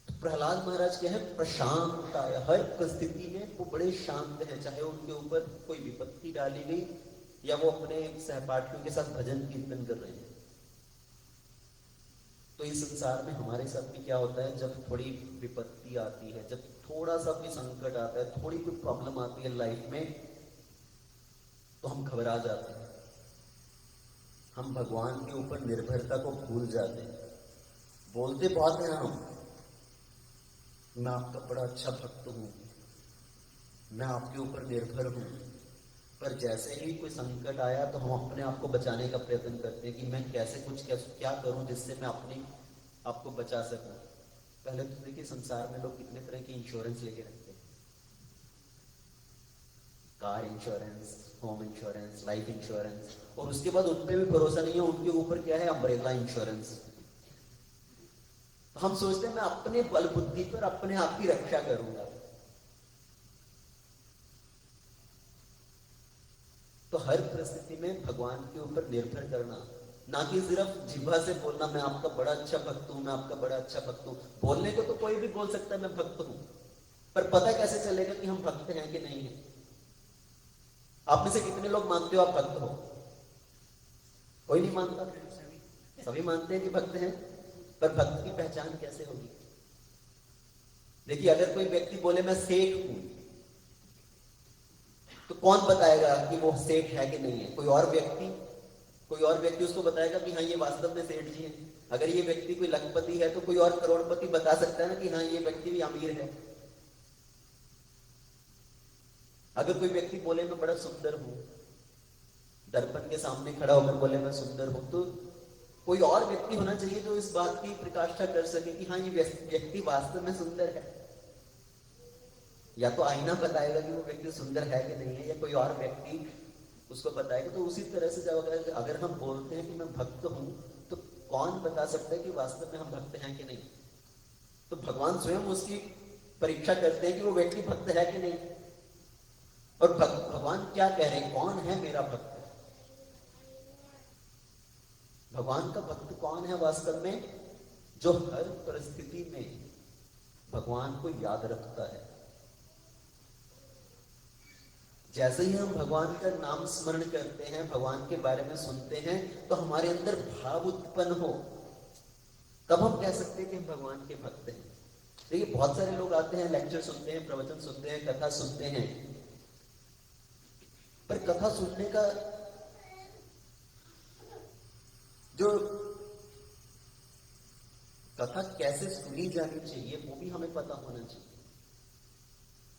प्रहलाद महाराज क्या है? प्रशांत है, हर परिस्थिति में वो बड़े शांत है। चाहे उनके ऊपर कोई विपत्ति डाली गई या वो अपने सहपाठियों के साथ भजन कीर्तन कर रहे हैं। तो इस संसार में हमारे साथ भी क्या होता है, जब थोड़ी विपत्ति आती है, जब थोड़ा सा भी संकट आता है, थोड़ी भी प्रॉब्लम आती है लाइफ में, तो हम घबरा जाते हैं, हम भगवान के ऊपर निर्भरता को भूल जाते हैं। बोलते बहुत हैं हम, मैं आपका बड़ा अच्छा भक्त हूं, मैं आपके ऊपर निर्भर हूं, पर जैसे ही कोई संकट आया तो हम अपने आप को बचाने का प्रयत्न करते हैं कि मैं कैसे क्या करूं जिससे मैं अपने आपको बचा सकूं। पहले तो देखिए संसार में लोग कितने तरह की इंश्योरेंस लेके रखते हैं, car insurance, home insurance, life insurance, और उसके बाद उन पे भी भरोसा नहीं है, उनके ऊपर क्या है? Umbrella insurance. तो हम सोचते हैं मैं अपने बल बुद्धि पर अपने आप की रक्षा करूंगा। तो हर परिस्थिति में भगवान के ऊपर निर्भर करना, ना कि सिर्फ जिह्वा से बोलना मैं आपका बड़ा अच्छा भक्त हूं, मैं आपका बड़ा अच्छा भक्त हूं। बोलने को तो कोई भी बोल सकता है मैं भक्त हूं, पर पता कैसे चलेगा कि हम भक्त हैं कि नहीं है? आप में से कितने लोग मानते हो आप भक्त हो? कोई नहीं मानता, सभी मानते हैं कि भक्त हैं, पर भक्त की पहचान कैसे होगी? देखिए अगर कोई व्यक्ति बोले मैं सेठ हूं, तो कौन बताएगा कि वो सेठ है कि नहीं है? कोई और व्यक्ति उसको बताएगा कि हाँ ये वास्तव में सेठ जी है। अगर ये व्यक्ति कोई लखपति है तो कोई और करोड़पति बता सकता है ना कि हाँ ये व्यक्ति भी अमीर है। अगर कोई व्यक्ति बोले मैं बड़ा सुंदर हूं, दर्पण के सामने खड़ा होकर बोले मैं सुंदर हूं, तो कोई और व्यक्ति होना चाहिए जो इस बात की प्रकाष्ठा कर सके कि हाँ ये व्यक्ति वास्तव में सुंदर है। या तो आईना बताएगा कि वो व्यक्ति सुंदर है कि नहीं है, या कोई और व्यक्ति उसको बताएगा। तो उसी तरह से जब अगर हम बोलते हैं कि मैं भक्त हूं, तो कौन बता सकता है कि वास्तव में हम भक्त हैं कि नहीं? तो भगवान स्वयं उसकी परीक्षा करते हैं कि वो व्यक्ति भक्त है कि नहीं। और भगवान क्या कह रहे हैं, कौन है मेरा भक्त? भगवान का भक्त कौन है वास्तव में? जो हर परिस्थिति में भगवान को याद रखता है। जैसे ही हम भगवान का नाम स्मरण करते हैं, भगवान के बारे में सुनते हैं, तो हमारे अंदर भाव उत्पन्न हो, तब हम कह सकते हैं कि हम भगवान के भक्त हैं। देखिए बहुत सारे लोग आते हैं, लेक्चर सुनते हैं, प्रवचन सुनते हैं, कथा सुनते हैं, पर कथा सुनने का जो कथा कैसे सुनी जानी चाहिए वो भी हमें पता होना चाहिए।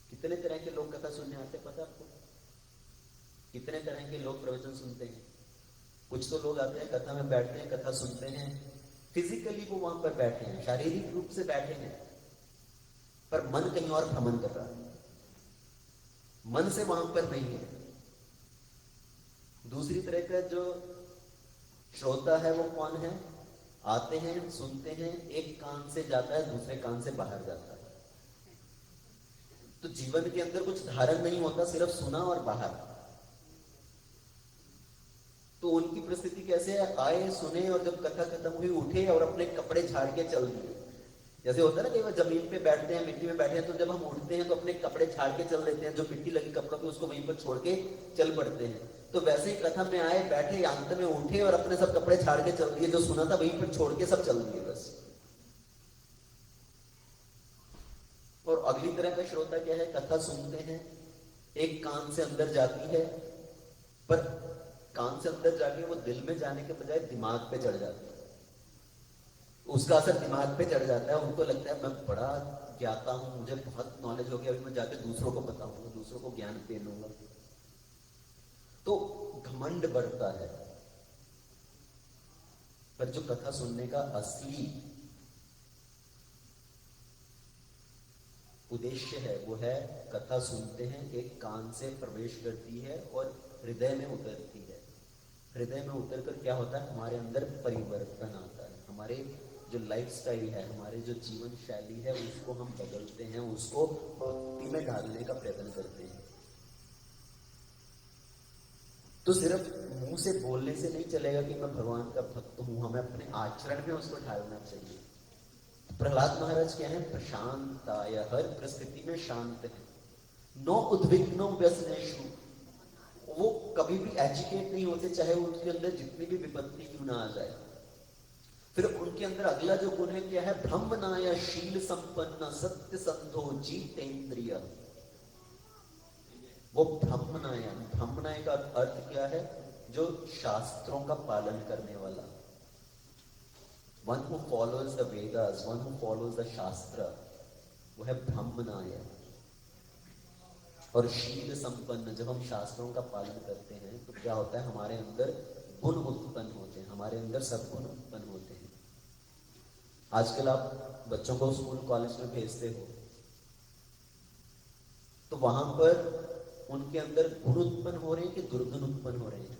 कितने तरह के लोग कथा सुनने आते हैं पता आपको? कितने तरह के लोग प्रवचन सुनते हैं? कुछ तो लोग आते हैं, कथा में बैठते हैं, कथा सुनते हैं, फिजिकली वो वहां पर बैठे हैं, शारीरिक रूप से बैठे हैं, पर मन कहीं और भ्रमण कर रहा है, मन से वहां पर नहीं है। दूसरी तरह का जो श्रोता है वो कौन है? आते हैं, सुनते हैं, एक कान से जाता है, दूसरे कान से बाहर जाता है। तो जीवन के अंदर कुछ धारण नहीं होता, सिर्फ सुना और बाहर। तो उनकी परिस्थिति कैसे है? आए, सुने, और जब कथा खत्म हुई उठे और अपने कपड़े झाड़ के चल दिए। जैसे होता है ना, कई बार जमीन पे बैठते हैं, मिट्टी में बैठे हैं, तो जब हम उठते हैं तो अपने कपड़े झाड़ के चल देते हैं, जो मिट्टी लगी कपड़ों पे उसको वहीं पर छोड़ के चल पड़ते हैं। तो वैसे ही कथा में आए, बैठे, अंत में उठे और अपने सब कपड़े झाड़ के चल दिए, जो सुना था वहीं पर छोड़ के सब चल दिए बस। और अगली तरह का श्रोता क्या है? कथा सुनते हैं, एक कान से अंदर जाती है, पर कान से अंदर जाके वो दिल में जाने के बजाय दिमाग पे चढ़ जाती है, उसका असर दिमाग पे चढ़ जाता है। उनको लगता है मैं बड़ा ज्ञाता हूं, मुझे बहुत नॉलेज हो गया, अभी मैं जाके दूसरों को बताऊंगा, दूसरों को ज्ञान दे लूंगा। तो घमंड बढ़ता है। पर जो कथा सुनने का असली उद्देश्य है वो है, कथा सुनते हैं, एक कान से प्रवेश करती है और हृदय में उतरती है। हृदय में उतरकर क्या होता है? हमारे अंदर परिवर्तन आता है। हमारे जो लाइफस्टाइल है, हमारे जो जीवन शैली है, उसको हम बदलते हैं, उसको भक्ति में ढालने का प्रयत्न करते हैं। तो सिर्फ मुंह से बोलने से नहीं चलेगा कि मैं भगवान का भक्त हूं, हमें अपने आचरण में उसको ढालना चाहिए। प्रहलाद महाराज क्या है? प्रशांताय, हर परिस्थिति में शांत है। नो उद्विग्नो व्यसनेषु, वो कभी भी एजिटेट नहीं होते, चाहे उनके अंदर जितनी भी विपत्ति क्यों ना आ जाए। फिर उनके अंदर अगला जो गुण है क्या है? ब्रह्मनाय शील संपन्न सत्य संधो जितेंद्रिय। वो ब्रह्मनाय, ब्रह्मनाय का अर्थ क्या है? जो शास्त्रों का पालन करने वाला। One who follows the Vedas, one who follows the Shastra, वो है ब्रह्मनाय। और शील संपन्न, जब हम शास्त्रों का पालन करते हैं तो क्या होता है? हमारे अंदर गुण उत्पन्न होते हैं, हमारे अंदर सद्गुण उत्पन्न होते हैं। आजकल आप बच्चों को स्कूल कॉलेज में भेजते हो तो वहां पर उनके अंदर गुण उत्पन्न हो रहे हैं कि दुर्गुण उत्पन्न हो रहे हैं?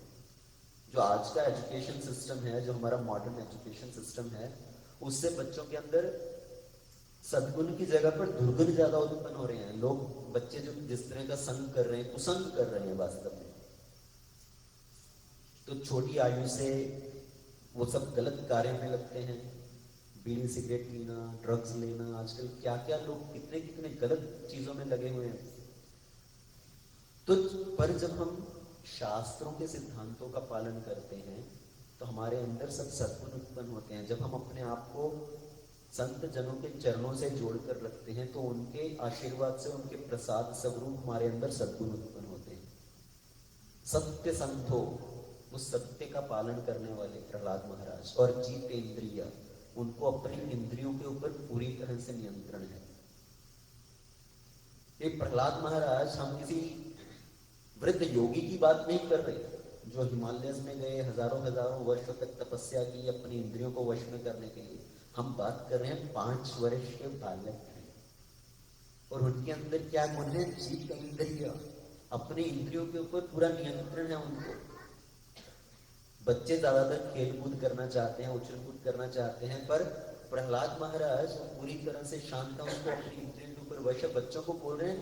जो आज का एजुकेशन सिस्टम है, जो हमारा मॉडर्न एजुकेशन सिस्टम है, उससे बच्चों के अंदर सद्गुण की जगह पर दुर्गुण ज्यादा उत्पन्न हो रहे हैं। लोग, बच्चे जो जिस तरह का संग कर रहे हैं, कुसंग कर रहे हैं वास्तव में। तो छोटी आयु से वो सब गलत कार्य में लगते हैं, बीड़ी सिगरेट पीना, ड्रग्स लेना, आजकल क्या क्या लोग कितने कितने गलत चीजों में लगे हुए हैं। तो पर जब हम शास्त्रों के सिद्धांतों का पालन करते हैं तो हमारे अंदर सब सद्गुण उत्पन्न होते हैं। जब हम अपने आप को संत जनों के चरणों से जोड़कर रखते हैं तो उनके आशीर्वाद से, उनके प्रसाद स्वरूप हमारे अंदर सद्गुण उत्पन्न होते हैं। सत्य संतो, उस सत्य का पालन करने वाले प्रहलाद महाराज, और जितेंद्रिय, उनको अपनी इंद्रियों के ऊपर पूरी तरह से नियंत्रण है। ये प्रहलाद महाराज, हम किसी वृद्ध योगी की बात नहीं कर रहे जो हिमालय में गए, हजारों हजारों वर्षों तक तपस्या की अपनी इंद्रियों को वश में करने के लिए। हम बात कर रहे हैं 5 वर्ष के बालक की, और उनके अंदर क्या गुण है? जितेंद्रिय, अपने इंद्रियों के ऊपर पूरा नियंत्रण है उनको। बच्चे ज्यादातर खेल कूद करना चाहते हैं, उछल कूद करना चाहते हैं, पर प्रहलाद महाराज पूरी तरह से शांत, उनको अपनी इंद्रियों के ऊपर वश है। बच्चों को बोल रहे हैं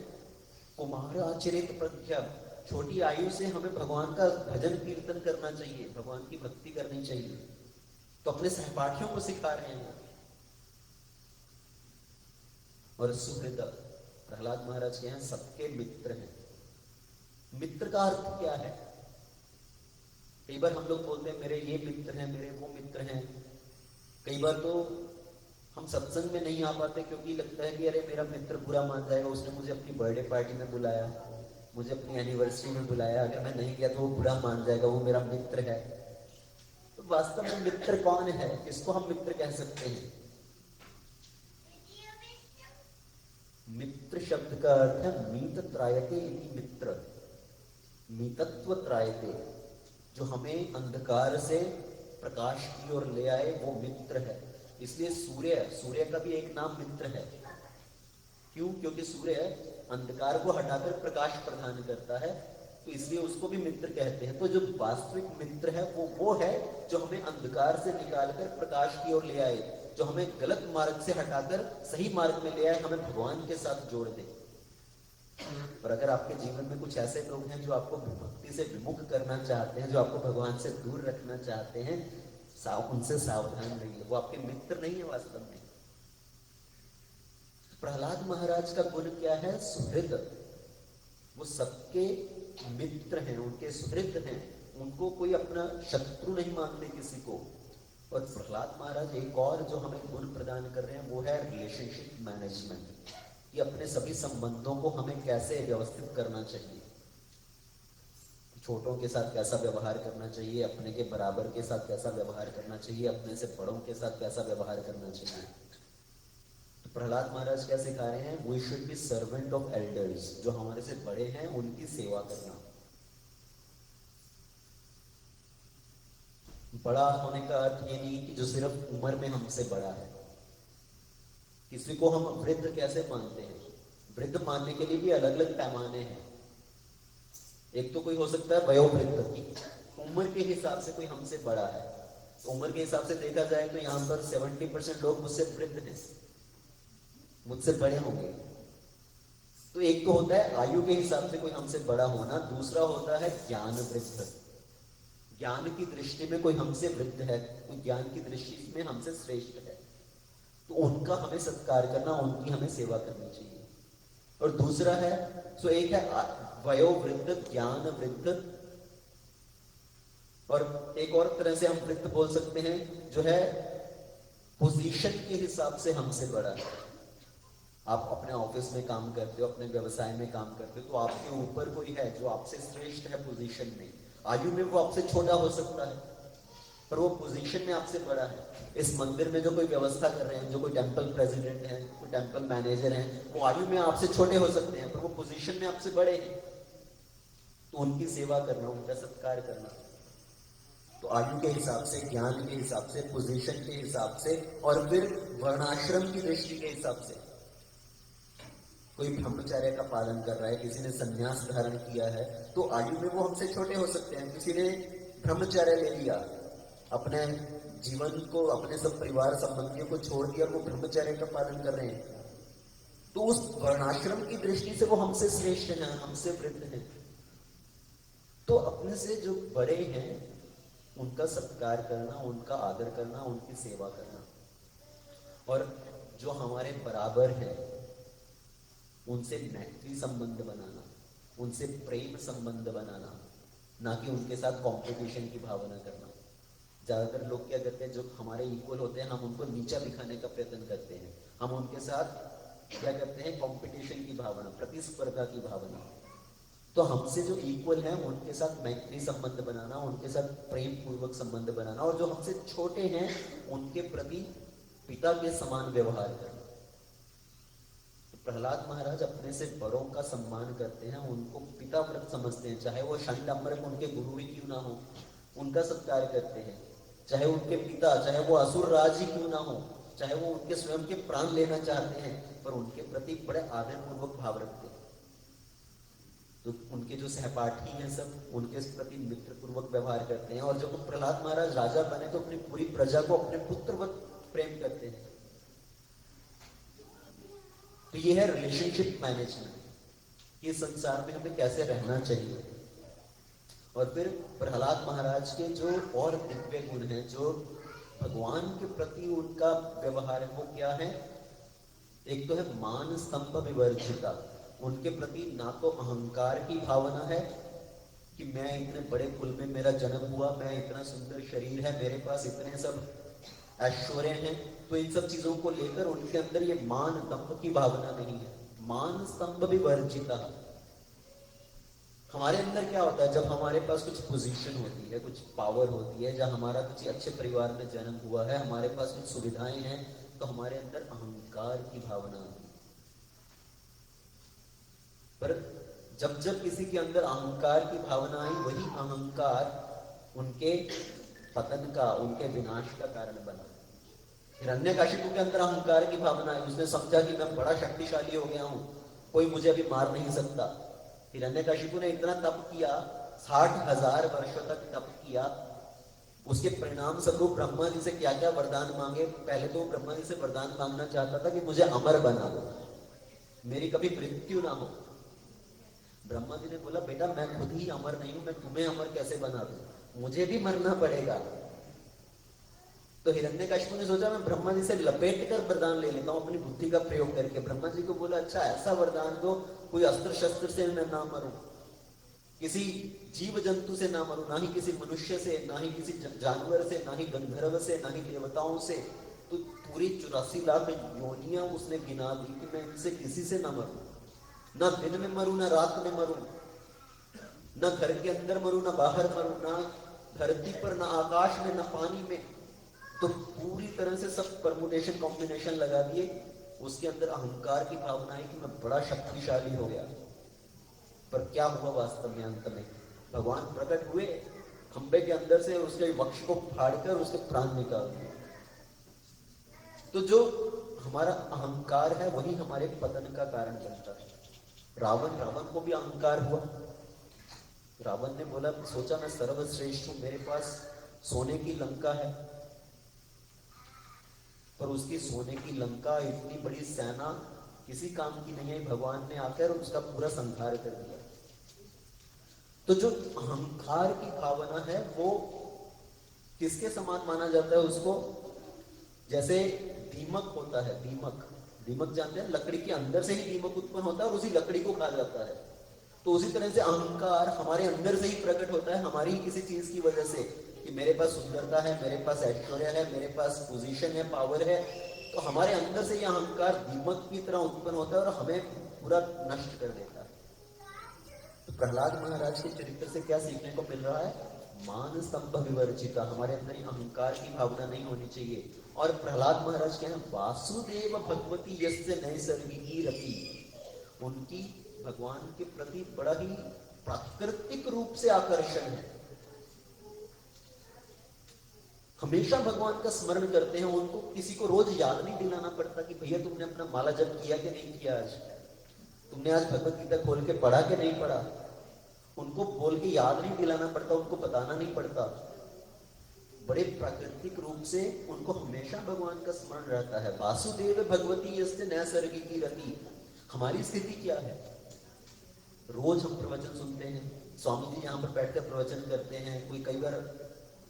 कुमार आचरित प्रज्ञा, छोटी आयु से हमें भगवान का भजन कीर्तन करना चाहिए, भगवान की भक्ति करनी चाहिए। तो अपने सहपाठियों को सिखा रहे हैं। और सुहृद, प्रहलाद महाराज के हैं सबके मित्र हैं। मित्र का अर्थ क्या है? कई बार हम लोग बोलते हैं मेरे ये मित्र हैं, मेरे वो मित्र हैं। कई बार तो हम सत्संग में नहीं आ पाते क्योंकि लगता है कि अरे मेरा मित्र बुरा मान जाएगा, उसने मुझे अपनी बर्थडे पार्टी में बुलाया, मुझे अपनी एनिवर्सरी में बुलाया, अगर मैं नहीं गया तो वो बुरा मान जाएगा, वो मेरा मित्र है। तो वास्तव में मित्र कौन है? किसको हम मित्र कह सकते हैं? मित्र शब्द का अर्थ है मीत त्रायते, मित्र, मीतत्व त्रायते, जो हमें अंधकार से प्रकाश की ओर ले आए वो मित्र है। इसलिए सूर्य का भी एक नाम मित्र है। क्यों? क्योंकि सूर्य अंधकार को हटाकर प्रकाश प्रदान करता है, तो इसलिए उसको भी मित्र कहते हैं। तो जो वास्तविक मित्र है वो है जो हमें अंधकार से निकालकर प्रकाश की ओर ले आए, जो हमें गलत मार्ग से हटाकर सही मार्ग में ले आए, हमें भगवान के साथ जोड़ दे। और अगर आपके जीवन में कुछ ऐसे लोग हैं जो आपको भक्ति से विमुख करना चाहते हैं, जो आपको भगवान से दूर रखना चाहते हैं, उनसे सावधान रहिए, वो आपके मित्र नहीं है वास्तव में। प्रहलाद महाराज का गुण क्या है? सुहृद। वो सबके मित्र हैं, उनके सुहृद हैं, उनको कोई अपना शत्रु नहीं मानते किसी को। और प्रहलाद महाराज एक और जो हमें गुण प्रदान कर रहे हैं वो है रिलेशनशिप मैनेजमेंट, कि अपने सभी संबंधों को हमें कैसे व्यवस्थित करना चाहिए, छोटों के साथ कैसा व्यवहार करना चाहिए, अपने के बराबर के साथ कैसा व्यवहार करना चाहिए, अपने से बड़ों के साथ कैसा व्यवहार करना चाहिए। तो प्रहलाद महाराज क्या सिखा रहे हैं? We should be servant of elders, जो हमारे से बड़े हैं उनकी सेवा करना। बड़ा होने का अर्थ ये नहीं कि जो सिर्फ उम्र में हमसे बड़ा है। किसी को हम वृद्ध कैसे मानते हैं? वृद्ध मानने के लिए भी अलग अलग पैमाने हैं। एक तो कोई हो सकता है वयोवृद्ध, उम्र के हिसाब से कोई हमसे बड़ा है, तो उम्र के हिसाब से देखा जाए तो यहाँ पर 70% लोग मुझसे वृद्ध हैं, मुझसे बड़े होंगे। तो एक तो होता है आयु के हिसाब से कोई हमसे बड़ा होना, दूसरा होता है ज्ञान वृद्ध। ज्ञान की दृष्टि में कोई हमसे वृद्ध है, कोई ज्ञान की दृष्टि में हमसे श्रेष्ठ है, तो उनका हमें सत्कार करना, उनकी हमें सेवा करनी चाहिए। और दूसरा है, सो एक है वयोवृद्ध, ज्ञान वृद्ध, और एक और तरह से हम वृद्ध बोल सकते हैं जो है पोजीशन के हिसाब से हमसे बड़ा है। आप अपने ऑफिस में काम करते हो, अपने व्यवसाय में काम करते हो, तो आपके ऊपर कोई है जो आपसे श्रेष्ठ है पोजीशन में। आयु में वो आपसे छोटा हो सकता है, पर वो पोजीशन में आपसे बड़ा है। इस मंदिर में जो कोई व्यवस्था कर रहे हैं, जो कोई टेंपल प्रेसिडेंट है, कोई टेंपल मैनेजर है, वो आयु में आपसे छोटे हो सकते हैं, पर वो पोजीशन में आपसे बड़े हैं, तो उनकी सेवा करना, उनका सत्कार करना। तो आयु के हिसाब से, ज्ञान के हिसाब से, पोजीशन के हिसाब से, और फिर वर्णाश्रम की दृष्टि के हिसाब से। कोई ब्रह्मचर्य का पालन कर रहा है, किसी ने संन्यास धारण किया है, तो आयु में वो हमसे छोटे हो सकते हैं। किसी ने ब्रह्मचर्य ले लिया, अपने जीवन को, अपने सब परिवार संबंधियों को छोड़ दिया, वो ब्रह्मचर्य का पालन कर रहे हैं, तो उस वर्णाश्रम की दृष्टि से वो हमसे श्रेष्ठ हैं, हमसे वृद्ध हैं। तो अपने से जो बड़े हैं उनका सत्कार करना, उनका आदर करना, उनकी सेवा करना, और जो हमारे बराबर हैं उनसे मैत्री संबंध बनाना, उनसे प्रेम संबंध बनाना, ना कि उनके साथ कंपटीशन की भावना करना। ज्यादातर लोग क्या करते हैं, जो हमारे इक्वल होते हैं हम उनको नीचा दिखाने का प्रयत्न करते हैं, हम उनके साथ क्या करते हैं, कंपटीशन की भावना, प्रतिस्पर्धा की भावना। तो हमसे जो इक्वल है उनके साथ मैत्री संबंध बनाना, उनके साथ प्रेम पूर्वक संबंध बनाना, और जो हमसे छोटे हैं उनके प्रति पिता के समान व्यवहार करना। तो प्रहलाद महाराज अपने से बड़ों का सम्मान करते हैं, उनको पिता व्रत समझते हैं, चाहे वो शांडाम्बरक उनके गुरु ही क्यों ना हो, उनका सत्कार करते हैं। चाहे उनके पिता, चाहे वो असुर राज ही क्यों ना हो, चाहे वो उनके स्वयं के प्राण लेना चाहते हैं, पर उनके प्रति बड़े आदर पूर्वक भाव रखते हैं। तो उनके जो सहपाठी हैं सब उनके प्रति मित्र पूर्वक व्यवहार करते हैं। और जब प्रहलाद महाराज राजा बने तो अपनी पूरी प्रजा को अपने पुत्रवत प्रेम करते हैं। तो ये है रिलेशनशिप मैनेजमेंट, ये संसार में हमें कैसे रहना चाहिए। और फिर प्रहलाद महाराज के जो और दिव्य गुण हैं, जो भगवान के प्रति उनका व्यवहार है, वो क्या है? एक तो है मान स्तंभ विवर्जिता, उनके प्रति ना तो अहंकार की भावना है कि मैं इतने बड़े कुल में मेरा जन्म हुआ, मैं इतना सुंदर शरीर है, मेरे पास इतने सब ऐश्वर्य हैं, तो इन सब चीजों को लेकर उनके अंदर ये मान दंभ की भावना नहीं है। मान स्तंभ विवर्जिता। हमारे अंदर क्या होता है, जब हमारे पास कुछ पोजीशन होती है, कुछ पावर होती है, जब हमारा किसी अच्छे परिवार में जन्म हुआ है, हमारे पास कुछ सुविधाएं हैं, तो हमारे अंदर अहंकार की भावना आती है। पर जब जब किसी के अंदर अहंकार की भावना आई, वही अहंकार उनके पतन का, उनके विनाश का कारण बना। हिरण्यकशिपु के अंदर अहंकार की भावना है, उसने समझा कि मैं बड़ा शक्तिशाली हो गया हूं, कोई मुझे अभी मार नहीं सकता। हिरण्यकशिपु ने इतना तप किया, 60,000 वर्षों तक तप किया। उसके परिणाम स्वरूप ब्रह्मा जी से क्या क्या वरदान मांगे। पहले तो ब्रह्मा जी से वरदान मांगना चाहता था कि मुझे अमर बना दो, मेरी कभी मृत्यु ना हो। ब्रह्मा जी ने बोला बेटा मैं खुद ही अमर नहीं हूं, मैं तुम्हें अमर कैसे बना दूं, मुझे भी मरना पड़ेगा। तो हिरण्यकशिपु ने सोचा मैं ब्रह्मा जी से लपेट कर वरदान ले लेता हूं अपनी बुद्धि का प्रयोग करके। ब्रह्मा जी को बोला अच्छा ऐसा वरदान दो कोई अस्त्र शस्त्र से मैं ना मरूं, किसी जीव जंतु से ना मरूं, ना ही किसी मनुष्य से, ना ही किसी जानवर से, ना ही गंधर्व से, ना ही देवताओं से। तो पूरी 84 लाख योनियां उसने गिना दी कि मैं इनसे किसी से ना मरूं, ना दिन में मरूं ना रात में मरूं, ना घर के अंदर मरूं ना बाहर मरूं, ना धरती पर ना आकाश में ना पानी में। तो पूरी तरह से सब परमुटेशन कॉम्बिनेशन लगा दिए। उसके अंदर अहंकार की भावना है कि मैं बड़ा शक्तिशाली हो गया। पर क्या हुआ वास्तव में? अंत में भगवान प्रकट हुए खंबे के अंदर से, उसके वक्ष को फाड़कर उसके प्राण निकाल दिए। तो जो हमारा अहंकार है वही हमारे पतन का कारण बनता है। रावण को भी अहंकार हुआ। रावण ने बोला सोचा मैं सर्वश्रेष्ठ हूं, मेरे पास सोने की लंका है, पर उसकी सोने की लंका इतनी बड़ी सेना किसी काम की नहीं है। भगवान ने आकर उसका पूरा संहार कर दिया। तो जो अहंकार की भावना है वो किसके समान माना जाता है उसको? जैसे दीमक होता है, दीमक जानते हैं, लकड़ी के अंदर से ही दीमक उत्पन्न होता है और उसी लकड़ी को खा जाता है। तो उसी तरह से अहंकार हमारे अंदर से ही प्रकट होता है, हमारी ही किसी चीज की वजह से, कि मेरे पास सुंदरता है, मेरे पास ऐश्वर्य है, मेरे पास पोजीशन है, पावर है। तो हमारे अंदर से यह अहंकार दीमक की तरह उत्पन्न होता है और हमें पूरा नष्ट कर देता है। तो प्रहलाद महाराज के चरित्र से क्या सीखने को मिल रहा है? मान स्तंभ विवर्जिता, हमारे अंदर अहंकार की भावना नहीं होनी चाहिए। और प्रहलाद महाराज क्या है? वासुदेव भगवती यस्य नैसर्गिकी रति, उनकी भगवान के प्रति बड़ा ही प्राकृतिक रूप से आकर्षण है। हमेशा भगवान का स्मरण करते हैं, उनको किसी को रोज याद नहीं दिलाना पड़ता कि भैया तुमने अपना माला जप किया कि नहीं किया, आज तुमने आज भगवत गीता खोल के पढ़ा कि नहीं पढ़ा। उनको बोल के याद नहीं दिलाना पड़ता, उनको बताना नहीं पड़ता। बड़े प्राकृतिक रूप से उनको हमेशा भगवान का स्मरण रहता है। वासुदेव भगवती यस्य नैसर्गिकी रति। हमारी स्थिति क्या है? रोज हम प्रवचन सुनते हैं, स्वामी जी यहाँ पर बैठकर प्रवचन करते हैं, कोई कई बार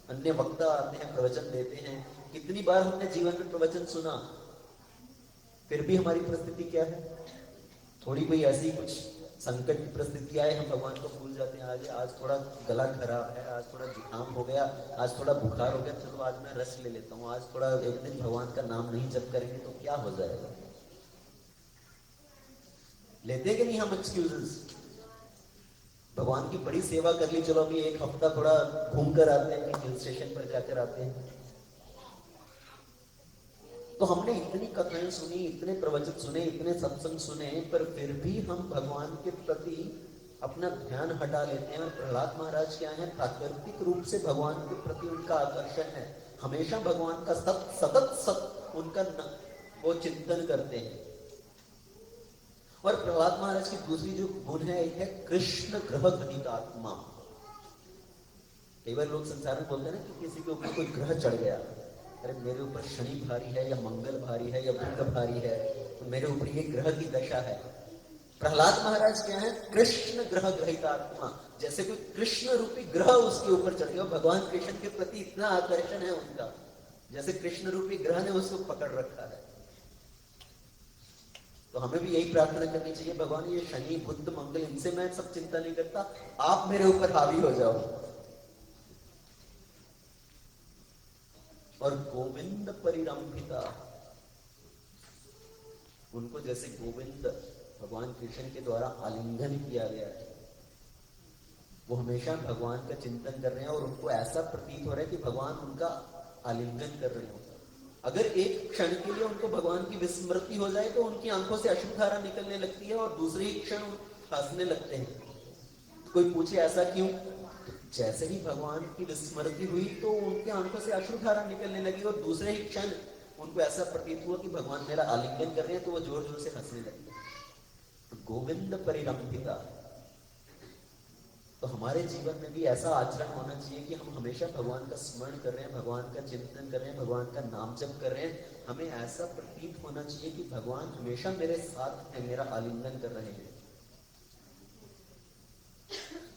अन्य वक्ता आते हैं प्रवचन देते हैं। कितनी बार हमने जीवन में प्रवचन सुना, फिर भी हमारी परिस्थिति क्या है? थोड़ी कोई ऐसी कुछ संकट की परिस्थिति आए, हम भगवान को भूल जाते हैं। आज थोड़ा गला खराब है, आज थोड़ा जुकाम हो गया, आज थोड़ा बुखार हो गया, चलो आज मैं रस ले लेता हूँ, आज थोड़ा एक दिन भगवान का नाम नहीं जप करेंगे तो क्या हो जाएगा। लेते कि नहीं हम एक्सक्यूजेस? भगवान की बड़ी सेवा कर ली, चलो अभी एक हफ्ता थोड़ा घूम कर आते हैं, हिल स्टेशन पर जाकर आते हैं। तो हमने इतनी कथाएं सुनी, इतने प्रवचन सुने, इतने सत्संग सुने, पर फिर भी हम भगवान के प्रति अपना ध्यान हटा लेते हैं। और प्रहलाद महाराज क्या है? प्राकृतिक रूप से भगवान के प्रति उनका आकर्षण है, हमेशा भगवान का सतत उनका वो चिंतन करते हैं। और प्रहलाद महाराज की दूसरी जो गुण है, एक है कृष्ण ग्रह गणितात्मा। कई बार लोग संसार में बोलते हैं ना कि किसी के ऊपर कोई ग्रह चढ़ गया, अरे मेरे ऊपर शनि भारी है या मंगल भारी है या बुध भारी है, तो मेरे ऊपर ये ग्रह की दशा है। प्रहलाद महाराज क्या है? कृष्ण ग्रह ग्रहितात्मा। जैसे कोई कृष्ण रूपी ग्रह उसके ऊपर चढ़ गया। भगवान कृष्ण के प्रति इतना आकर्षण है उनका, जैसे कृष्ण रूपी ग्रह ने उसको पकड़ रखा है। तो हमें भी यही प्रार्थना करनी चाहिए, भगवान ये शनि बुध मंगल इनसे मैं सब चिंता नहीं करता, आप मेरे ऊपर हावी हो जाओ। और गोविंद परिरंभिता, उनको जैसे गोविंद भगवान कृष्ण के द्वारा आलिंगन किया गया है, वो हमेशा भगवान का चिंतन कर रहे हैं और उनको ऐसा प्रतीत हो रहा है कि भगवान उनका आलिंगन कर रहे हो। अगर एक क्षण के लिए उनको भगवान की विस्मृति हो जाए तो उनकी आंखों से अश्रुधारा निकलने लगती है और दूसरे ही क्षण हंसने लगते हैं। कोई पूछे ऐसा क्यों? जैसे ही भगवान की विस्मृति हुई तो उनकी आंखों से अश्रुधारा निकलने लगी और दूसरे ही क्षण उनको ऐसा प्रतीत हुआ कि भगवान मेरा आलिंगन कर रहे हैं, तो वो जोर जोर से हंसने लगे। तो गोविंद परिरंभिता। तो हमारे जीवन में भी ऐसा आचरण होना चाहिए कि हम हमेशा भगवान का स्मरण कर रहे हैं, भगवान का चिंतन कर रहे हैं, भगवान का नाम जप कर रहे हैं। हमें ऐसा प्रतीत होना चाहिए कि भगवान हमेशा मेरे साथ है, मेरा आलिंगन कर रहे हैं।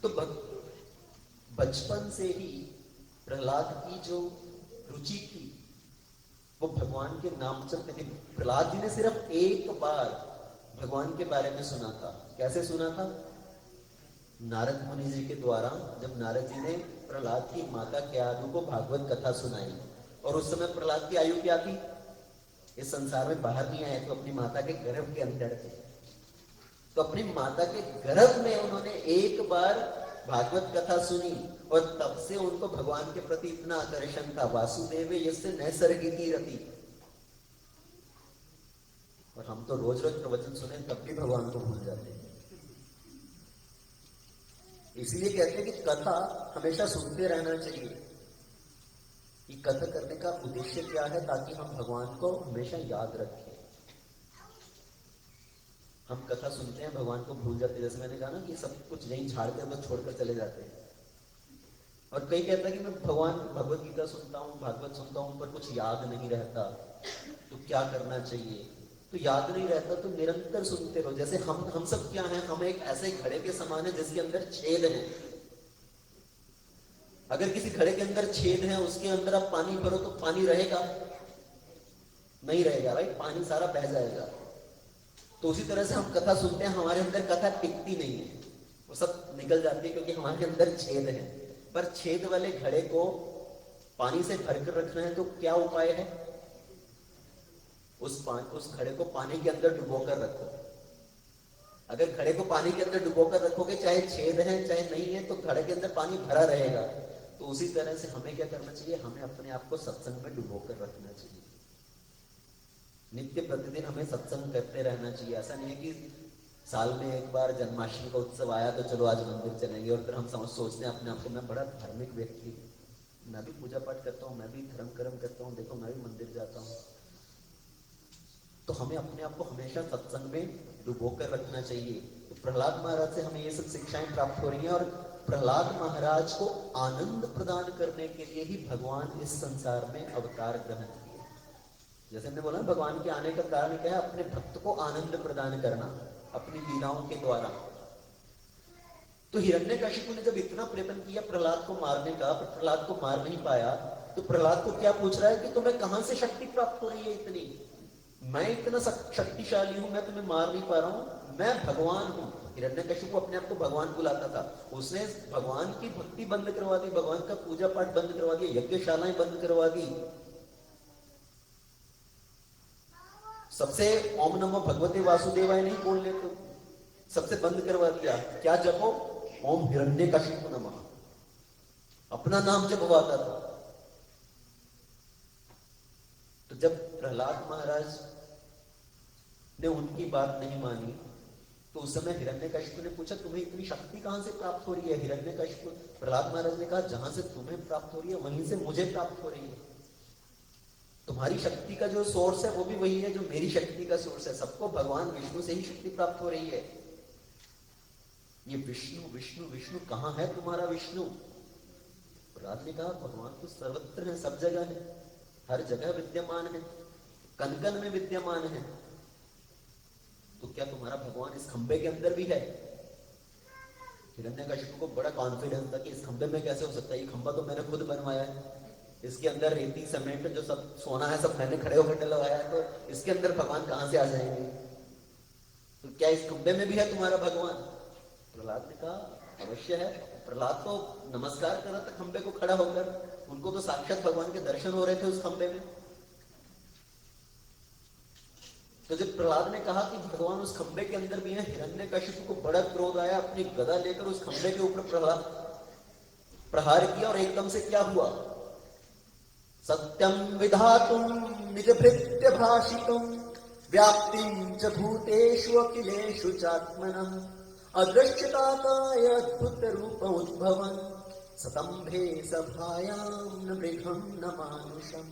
तो बचपन से ही प्रहलाद की जो रुचि थी वो भगवान के नाम जप में थी। प्रहलाद जी ने सिर्फ एक बार भगवान के बारे में सुना था। कैसे सुना था? नारद मुनि जी के द्वारा। जब नारद जी ने प्रहलाद की माता क्यादु को भागवत कथा सुनाई, और उस समय प्रहलाद की आयु क्या थी? इस संसार में बाहर नहीं आए, तो अपनी माता के गर्भ के अंदर थे। तो अपनी माता के गर्भ में उन्होंने एक बार भागवत कथा सुनी, और तब से उनको भगवान के प्रति इतना आकर्षण था। वासुदेव यस्य नैसर्गिकी रति। और हम तो रोज रोज प्रवचन सुने तब भी भगवान को भूल जाते हैं। इसलिए कहते हैं कि कथा हमेशा सुनते रहना चाहिए। कि कथा करने का उद्देश्य क्या है? ताकि हम भगवान को हमेशा याद रखें। हम कथा सुनते हैं, भगवान को भूल जाते हैं। जैसे मैंने कहा ना कि सब कुछ यहीं झाड़ कर बस छोड़कर चले जाते हैं। और कई कहता है कि मैं भगवान भगवत गीता सुनता हूँ, भागवत सुनता हूँ, पर कुछ याद नहीं रहता, तो क्या करना चाहिए? तो याद नहीं रहता तो निरंतर सुनते रहो। जैसे हम सब क्या हैं? हम एक ऐसे घड़े के समान है जिसके अंदर छेद है। अगर किसी घड़े के अंदर छेद है, उसके अंदर आप पानी भरो तो पानी रहेगा? नहीं रहेगा भाई, पानी सारा बह जाएगा। तो उसी तरह से हम कथा सुनते हैं, हमारे अंदर कथा टिकती नहीं है, वो सब निकल जाती है, क्योंकि हमारे अंदर छेद है। पर छेद वाले घड़े को पानी से भरकर रखना है तो क्या उपाय है? उस घड़े को पानी के अंदर डुबोकर रखो। अगर घड़े को पानी के अंदर डुबोकर रखोगे, चाहे छेद है चाहे नहीं है, तो घड़े के अंदर पानी भरा रहेगा। तो उसी तरह से हमें क्या करना चाहिए? हमें अपने आप को सत्संग में डुबोकर रखना चाहिए। नित्य प्रतिदिन हमें सत्संग करते रहना चाहिए। ऐसा नहीं है कि साल में एक बार जन्माष्टमी का उत्सव आया तो चलो आज मंदिर चलेंगे, और फिर हम सोचते हैं अपने आप को मैं बड़ा धार्मिक व्यक्ति हूँ, मैं भी पूजा पाठ करता हूँ, मैं भी धर्म कर्म करता हूँ, देखो मैं भी मंदिर जाता हूँ। तो हमें अपने आप को हमेशा सत्संग में डुबोकर रखना चाहिए। तो प्रहलाद महाराज से हमें ये सब शिक्षाएं प्राप्त हो रही हैं, और प्रहलाद महाराज को आनंद प्रदान करने के लिए ही भगवान इस संसार में अवतार ग्रहण किए। जैसे हमने बोला भगवान के आने का कारण क्या है? अपने भक्त को आनंद प्रदान करना अपनी लीलाओं के द्वारा। तो हिरण्यकशिपु ने जब इतना प्रयत्न किया प्रहलाद को मारने का, पर प्रहलाद को मार नहीं पाया, तो प्रहलाद को क्या पूछ रहा है कि तुम्हें कहां से शक्ति प्राप्त हो रही है इतनी? मैं इतना शक्तिशाली हूं, मैं तुम्हें मार नहीं पा रहा हूं, मैं भगवान हूं। हिरण्यकशिपु अपने आप को भगवान बुलाता था। उसने भगवान की भक्ति बंद करवा दी, भगवान का पूजा पाठ बंद करवा दिया, यज्ञशालाएं बंद करवा दी। सबसे ओम नमो भगवते वासुदेवाय नहीं बोलने को सबसे बंद करवा दिया। क्या जपो? ओम हिरण्यकशिपु नमः। अपना नाम जपवाता था। तो जब प्रहलाद महाराज ने उनकी बात नहीं मानी, तो उस समय हिरण्यकशिपु ने पूछा तुम्हें इतनी शक्ति कहां से प्राप्त हो रही है? हिरण्यकशिपु प्रहलाद महाराज ने कहा जहां से तुम्हें प्राप्त हो रही है वहीं से मुझे प्राप्त हो रही है। तुम्हारी शक्ति का जो सोर्स है वो भी वही है जो मेरी शक्ति का सोर्स है। सबको भगवान विष्णु से ही शक्ति प्राप्त हो रही है। ये विष्णु विष्णु विष्णु कहां है तुम्हारा विष्णु? प्रहलाद ने कहा भगवान तो सर्वत्र है, सब जगह है, हर जगह विद्यमान है, कण कण में विद्यमान है। तो क्या तुम्हारा भगवान इस खंबे के अंदर भी है? हिरण्यकशिपु को बड़ा कॉन्फिडेंस था कि इस खंबे में कैसे हो सकता है, ये खंबा तो मैंने खुद बनवाया है, इसके अंदर रेती सीमेंट जो सब सोना है सब मैंने खड़े होकर डलवाया है, तो इसके अंदर भगवान कहां से आ जाएंगे? तो क्या इस खंबे में भी है तुम्हारा भगवान? प्रहलाद ने कहा अवश्य है। प्रहलाद तो नमस्कार कर रहा था खंबे को खड़ा होकर, उनको तो साक्षात भगवान के दर्शन हो रहे थे उस खंबे में। तो जब प्रहलाद ने कहा कि भगवान उस खंबे के अंदर भी है, हिरण्यकशिपु को बड़ा क्रोध आया, अपनी गदा लेकर उस खंबे के ऊपर प्रहार किया, और एकदम से क्या हुआ? सत्यम विधातुम निज भृत्य भाषितुम व्याप्तिं च भूतेषु अखिलेषु चात्मनः अदृश्यताकाय अद्भुत रूप उद्भवन् सतंभे सभायां न मृगम न मानुषम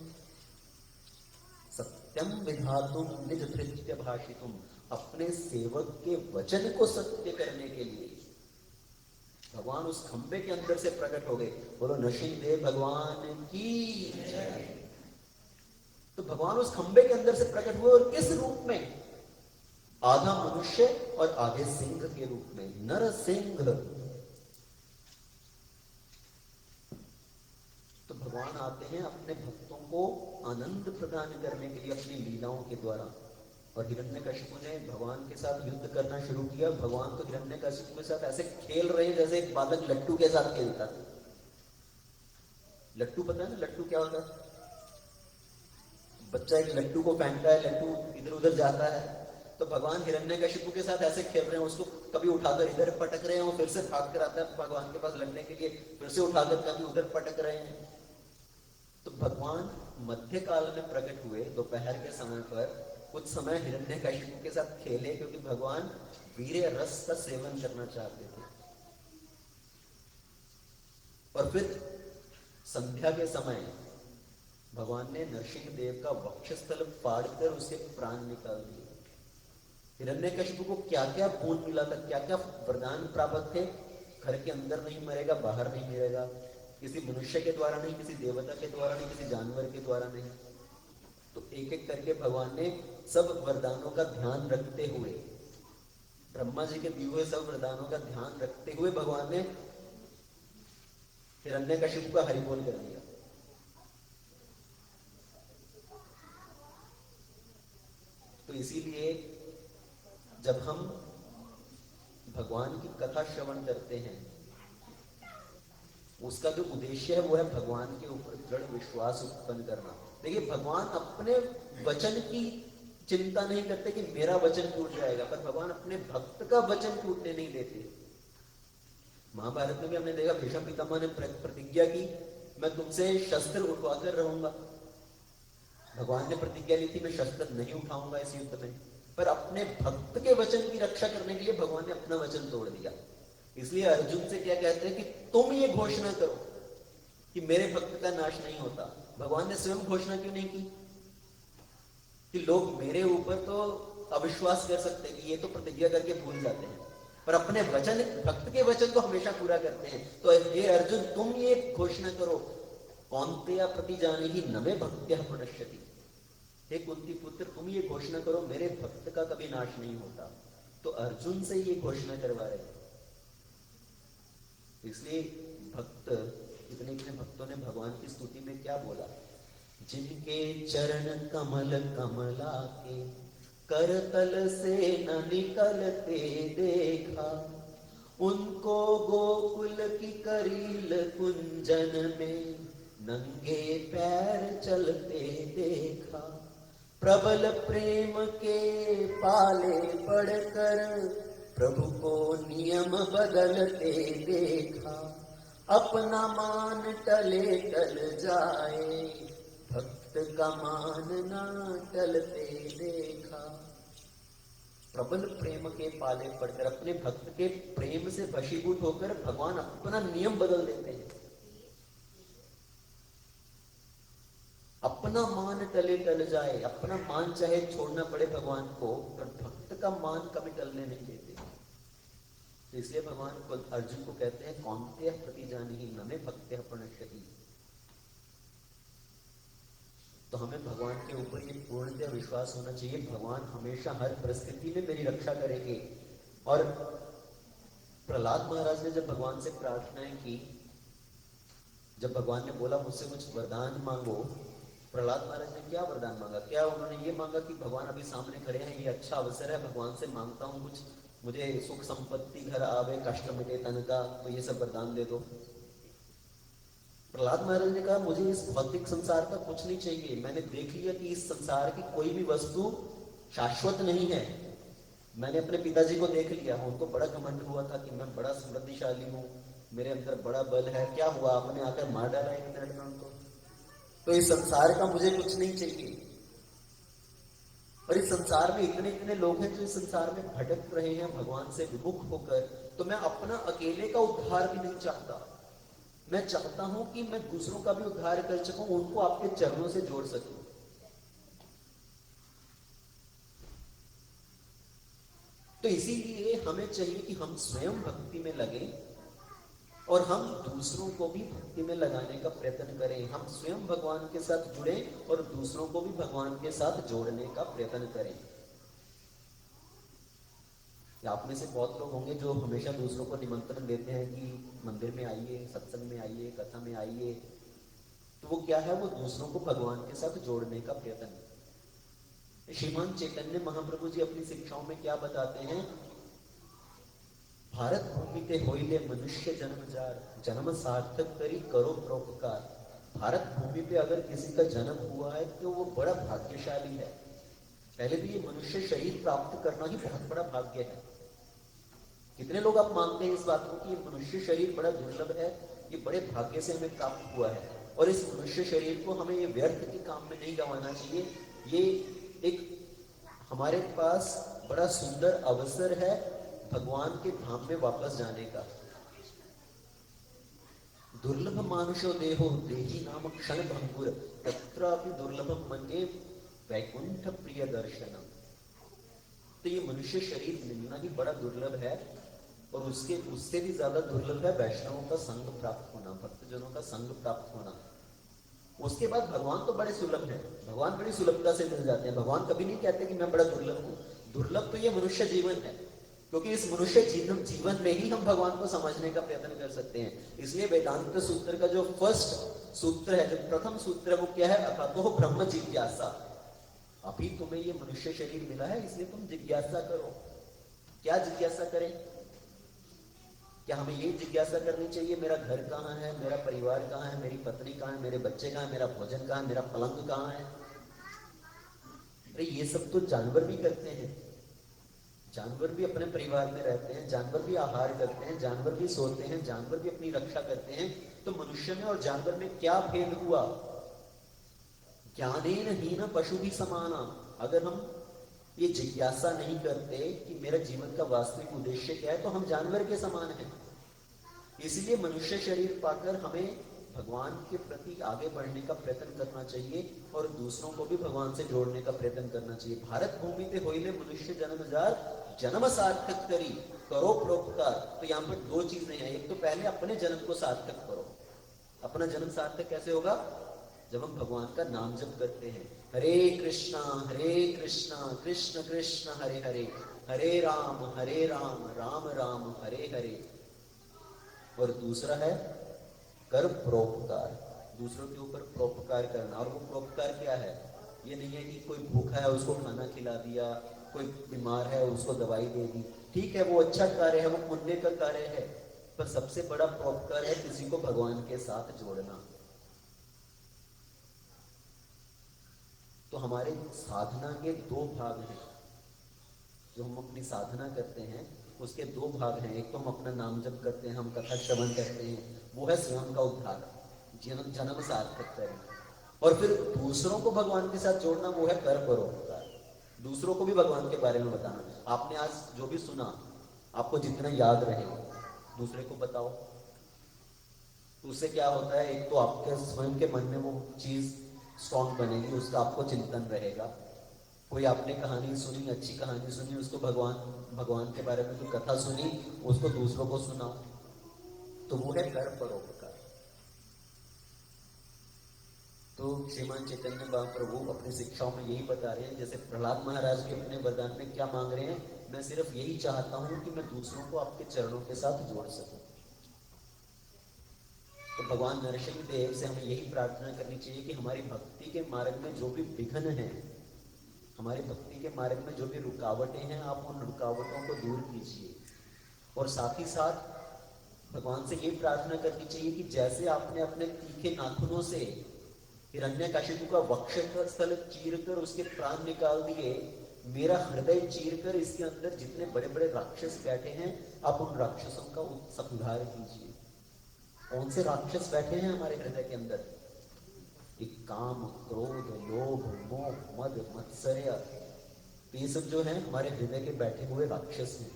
सत्यम विधातुम निज धृत्य भाषितुम। अपने सेवक के वचन को सत्य करने के लिए भगवान उस खंबे के अंदर से प्रकट हो गए। बोलो नृसिंहदेव भगवान की जय। तो भगवान उस खंबे के अंदर से प्रकट हुए और किस रूप में? आधा मनुष्य और आधे सिंह के रूप में, नर सिंह। तो भगवान आते हैं अपने भक्तों को आनंद प्रदान करने के लिए अपनी लीलाओं के द्वारा। और हिरण्यकशिपु ने भगवान के साथ युद्ध करना शुरू किया। भगवान तो हिरण्यकशिपु के साथ ऐसे खेल रहे हैं जैसे एक बालक लट्टू के साथ खेलता था। लट्टू पता है ना लट्टू क्या होता है? बच्चा एक लट्टू को फेंकता है, लट्टू इधर उधर जाता है। तो भगवान हिरण्यकशिपु के साथ ऐसे खेल रहे हैं, उसको कभी उठाकर इधर पटक रहे हैं, फिर से भाग कर आता है भगवान के पास लड़ने के लिए, फिर से उठाकर कभी उधर पटक रहे हैं। तो भगवान मध्य काल में प्रकट हुए दोपहर के समय पर। कुछ समय हिरण्यकशिपु के साथ खेले क्योंकि भगवान वीर्य रस का सेवन करना चाहते थे। और फिर संध्या के समय भगवान ने नरसिंहदेव का वक्षस्थल फाड़कर उसे प्राण निकाल दिए। हिरण्यकशिपु को क्या क्या पुण्य मिला था, क्या क्या वरदान प्राप्त थे। घर के अंदर नहीं मरेगा, बाहर नहीं मरेगा, किसी मनुष्य के द्वारा नहीं, किसी देवता के द्वारा नहीं, किसी जानवर के द्वारा नहीं। तो एक एक करके भगवान ने सब वरदानों का ध्यान रखते हुए, ब्रह्मा जी के दिए हुए सब वरदानों का ध्यान रखते हुए भगवान ने हिरण्यकशिपु का हरिबोल कर दिया। तो इसीलिए जब हम भगवान की कथा श्रवण करते हैं, उसका जो उद्देश्य है वो है भगवान के ऊपर दृढ़ विश्वास उत्पन्न करना। देखिए भगवान अपने वचन की चिंता नहीं करते कि मेरा वचन टूट जाएगा, पर भगवान अपने भक्त का वचन टूटने नहीं देते। महाभारत में भी हमने देखा भीष्म पितामह ने प्रतिज्ञा की, मैं तुमसे शस्त्र उठवाकर रहूंगा। भगवान ने प्रतिज्ञा ली थी मैं शस्त्र नहीं उठाऊंगा इस युद्ध में, पर अपने भक्त के वचन की रक्षा करने के लिए भगवान ने अपना वचन तोड़ दिया। इसलिए अर्जुन से क्या कहते हैं कि तुम ये घोषणा करो कि मेरे भक्त का नाश नहीं होता। भगवान ने स्वयं घोषणा क्यों नहीं की कि लोग मेरे ऊपर तो अविश्वास कर सकते हैं कि ये तो प्रतिज्ञा करके भूल जाते हैं, पर अपने वचन, भक्त के वचन को हमेशा पूरा करते हैं। तो हे अर्जुन तुम ये घोषणा करो, कौन्तेय प्रतिजानीहि न मे भक्त्यः प्रणश्यति। हे कुंती पुत्र तुम ये घोषणा करो मेरे भक्त का कभी नाश नहीं होता। तो अर्जुन से ये घोषणा करवा रहे। इसलिए भक्त, इतने इतने भक्तों ने भगवान की स्तुति में क्या बोला? जिनके चरण कमल कमला के करतल से न निकलते देखा, उनको गोकुल की करील कुंजन में नंगे पैर चलते देखा। प्रबल प्रेम के पाले पड़कर प्रभु को नियम बदलते देखा। अपना मान टले टल जाए, भक्त का मान ना टलते देखा। प्रबल प्रेम के पाले पड़कर, अपने भक्त के प्रेम से वशीभूत होकर भगवान अपना नियम बदल देते हैं। अपना मान टले टल जाए, अपना मान चाहे छोड़ना पड़े भगवान को, पर भक्त का मान कभी टलने नहीं देते। तो इसलिए भगवान को अर्जुन को कहते हैं कौन्तेय प्रतिजानीहि न मे भक्त्यः प्रणश्यति। तो हमें भगवान के ऊपर ये पूर्णतः विश्वास होना चाहिए, भगवान हमेशा हर परिस्थिति में मेरी रक्षा करेंगे। और प्रहलाद महाराज ने जब भगवान से प्रार्थनाएं की, जब भगवान ने बोला मुझसे कुछ वरदान मांगो, प्रहलाद महाराज ने क्या वरदान मांगा? क्या उन्होंने ये मांगा कि भगवान अभी सामने खड़े हैं, ये अच्छा अवसर है, भगवान से मांगता हूँ कुछ, मुझे सुख संपत्ति घर आवे, कष्ट मिटे तन का, तो ये सब वरदान दे दो। प्रहलाद महाराज ने कहा मुझे इस भौतिक संसार का कुछ नहीं चाहिए, मैंने देख लिया कि इस संसार की कोई भी वस्तु शाश्वत नहीं है। मैंने अपने पिताजी को देख लिया, उनको बड़ा घमंड हुआ था कि मैं बड़ा समृद्धिशाली हूँ, मेरे अंदर बड़ा बल है। क्या हुआ? आपने आकर मार डाला एक मिनट में उनको। तो इस संसार का मुझे कुछ नहीं चाहिए। और इस संसार में इतने इतने लोग हैं जो इस संसार में भटक रहे हैं भगवान से विमुख होकर, तो मैं अपना अकेले का उद्धार भी नहीं चाहता। मैं चाहता हूं कि मैं दूसरों का भी उद्धार कर सकूं, उनको आपके चरणों से जोड़ सकूं। तो इसीलिए हमें चाहिए कि हम स्वयं भक्ति में लगे और हम दूसरों को भी भक्ति में लगाने का प्रयत्न करें। हम स्वयं भगवान के साथ जुड़े और दूसरों को भी भगवान के साथ जोड़ने का प्रयत्न करें। आप में से बहुत लोग होंगे जो हमेशा दूसरों को निमंत्रण देते हैं कि मंदिर में आइए, सत्संग में आइए, कथा में आइए। तो वो क्या है? वो दूसरों को भगवान के साथ जोड़ने का प्रयत्न है। श्रीमान चैतन्य महाप्रभु जी अपनी शिक्षाओं में क्या बताते हैं? भारत भूमि पे होइले मनुष्य जन्म जार, जन्म सार्थक करी करो परोपकार। भारत भूमि पे अगर किसी का जन्म हुआ है तो वो बड़ा भाग्यशाली है। पहले भी ये मनुष्य शरीर प्राप्त करना ही बहुत बड़ा भाग्य है। कितने लोग आप मानते हैं इस बात को कि ये मनुष्य शरीर बड़ा दुर्लभ है, ये बड़े भाग्य से हमें प्राप्त हुआ है, और इस मनुष्य शरीर को हमें ये व्यर्थ के काम में नहीं गंवाना चाहिए। ये एक हमारे पास बड़ा सुंदर अवसर है भगवान के धाम में वापस जाने का। दुर्लभ मानुषो देहो देही नाम क्षण भंगुर, तत्रापि दुर्लभम मन्ये वैकुंठ प्रिय दर्शनम। तो ये मनुष्य शरीर मिलना ही बड़ा दुर्लभ है, और उससे भी ज्यादा दुर्लभ है वैष्णवों का संग प्राप्त होना, भक्तजनों का संग प्राप्त होना। उसके बाद भगवान तो बड़े सुलभ है, भगवान बड़ी सुलभता से मिल जाते हैं। भगवान कभी नहीं कहते कि मैं बड़ा दुर्लभ हूं। दुर्लभ तो ये मनुष्य जीवन है, क्योंकि इस मनुष्य जीवन में ही हम भगवान को समझने का प्रयत्न कर सकते हैं। इसलिए वेदांत सूत्र का जो फर्स्ट सूत्र है, जो प्रथम सूत्र है, वो क्या है? अथतो ब्रह्म जिज्ञासा। अभी तुम्हें ये मनुष्य शरीर मिला है, इसलिए तुम जिज्ञासा करो। क्या जिज्ञासा करें? क्या हमें ये जिज्ञासा करनी चाहिए मेरा घर कहाँ है, मेरा परिवार कहाँ है, मेरी पत्नी कहाँ है, मेरे बच्चे कहाँ है, मेरा भोजन कहाँ है, मेरा पलंग कहाँ है? अरे ये सब तो जानवर भी करते हैं। जानवर भी अपने परिवार में रहते हैं, जानवर भी आहार करते हैं, जानवर भी सोते हैं, जानवर भी अपनी रक्षा करते हैं। तो मनुष्य में और जानवर में क्या भेद हुआ? ज्ञानेन हीन पशु भी समाना। अगर हम ये जिज्ञासा नहीं करते कि मेरा जीवन का वास्तविक उद्देश्य क्या है, तो हम जानवर के समान हैं। इसलिए मनुष्य शरीर पाकर हमें भगवान के प्रति आगे बढ़ने का प्रयत्न करना चाहिए और दूसरों को भी भगवान से जोड़ने का प्रयत्न करना चाहिए। भारत भूमि पे होइले मनुष्य जन्म जार, जन्म सार्थक करी करो परोपकार। तो यहाँ पर दो चीजें हैं। एक तो पहले अपने जन्म को सार्थक करो। अपना जन्म सार्थक कैसे होगा? जब हम भगवान का नाम जप करते हैं, हरे कृष्णा कृष्ण कृष्ण हरे हरे, हरे राम राम राम हरे हरे। और दूसरा है कर परोपकार, दूसरों के ऊपर परोपकार करना। और वो परोपकार क्या है? ये नहीं है कि कोई भूखा है उसको खाना खिला दिया, कोई बीमार है उसको दवाई दे दी। ठीक है, वो अच्छा कार्य है, वो पुण्य का कार्य है, पर सबसे बड़ा परोपकार है किसी को भगवान के साथ जोड़ना। तो हमारे साधना के दो भाग हैं। जो हम अपनी साधना करते हैं उसके दो भाग हैं। एक तो हम अपना नाम जप करते हैं, हम कथा श्रवण करते हैं, वो है स्वयं का उद्धार, जन्म सार्थक करें। और फिर दूसरों को भगवान के साथ जोड़ना, वो है कर परोपकार। दूसरों को भी भगवान के बारे में बताना। आपने आज जो भी सुना, आपको जितना याद रहे दूसरे को बताओ। उससे क्या होता है? एक तो आपके स्वयं के मन में वो चीज स्ट्रॉन्ग बनेगी, उसका आपको चिंतन रहेगा। कोई आपने कहानी सुनी, अच्छी कहानी सुनी, उसको भगवान के बारे में कोई कथा सुनी, उसको दूसरों को सुनाओ। तो वो है कर परोपकार। तो श्रीमान चैतन्य महाप्रभु अपनी शिक्षाओं में यही बता रहे हैं। जैसे प्रहलाद महाराज के अपने वरदान में क्या मांग रहे हैं? मैं सिर्फ यही चाहता हूं कि मैं दूसरों को आपके चरणों के साथ जोड़ सकूं। तो भगवान नरसिंह देव से हमें यही प्रार्थना करनी चाहिए कि हमारी भक्ति के मार्ग में जो भी विघ्न है, हमारी भक्ति के मार्ग में जो भी रुकावटें हैं, आप उन रुकावटों को दूर कीजिए। और साथ ही साथ भगवान से ये प्रार्थना करनी चाहिए कि जैसे आपने अपने तीखे नाखूनों से हिरण्यकशिपु का वक्षस्थल चीरकर उसके प्राण निकाल दिए, मेरा हृदय चीरकर इसके अंदर जितने बड़े बड़े राक्षस बैठे हैं, आप उन राक्षसों का संहार कीजिए। कौन से राक्षस बैठे हैं हमारे हृदय के अंदर? एक काम, क्रोध, लोभ, मोह, मद, मत्सर्य, ये सब जो है हमारे हृदय के बैठे हुए राक्षस हैं।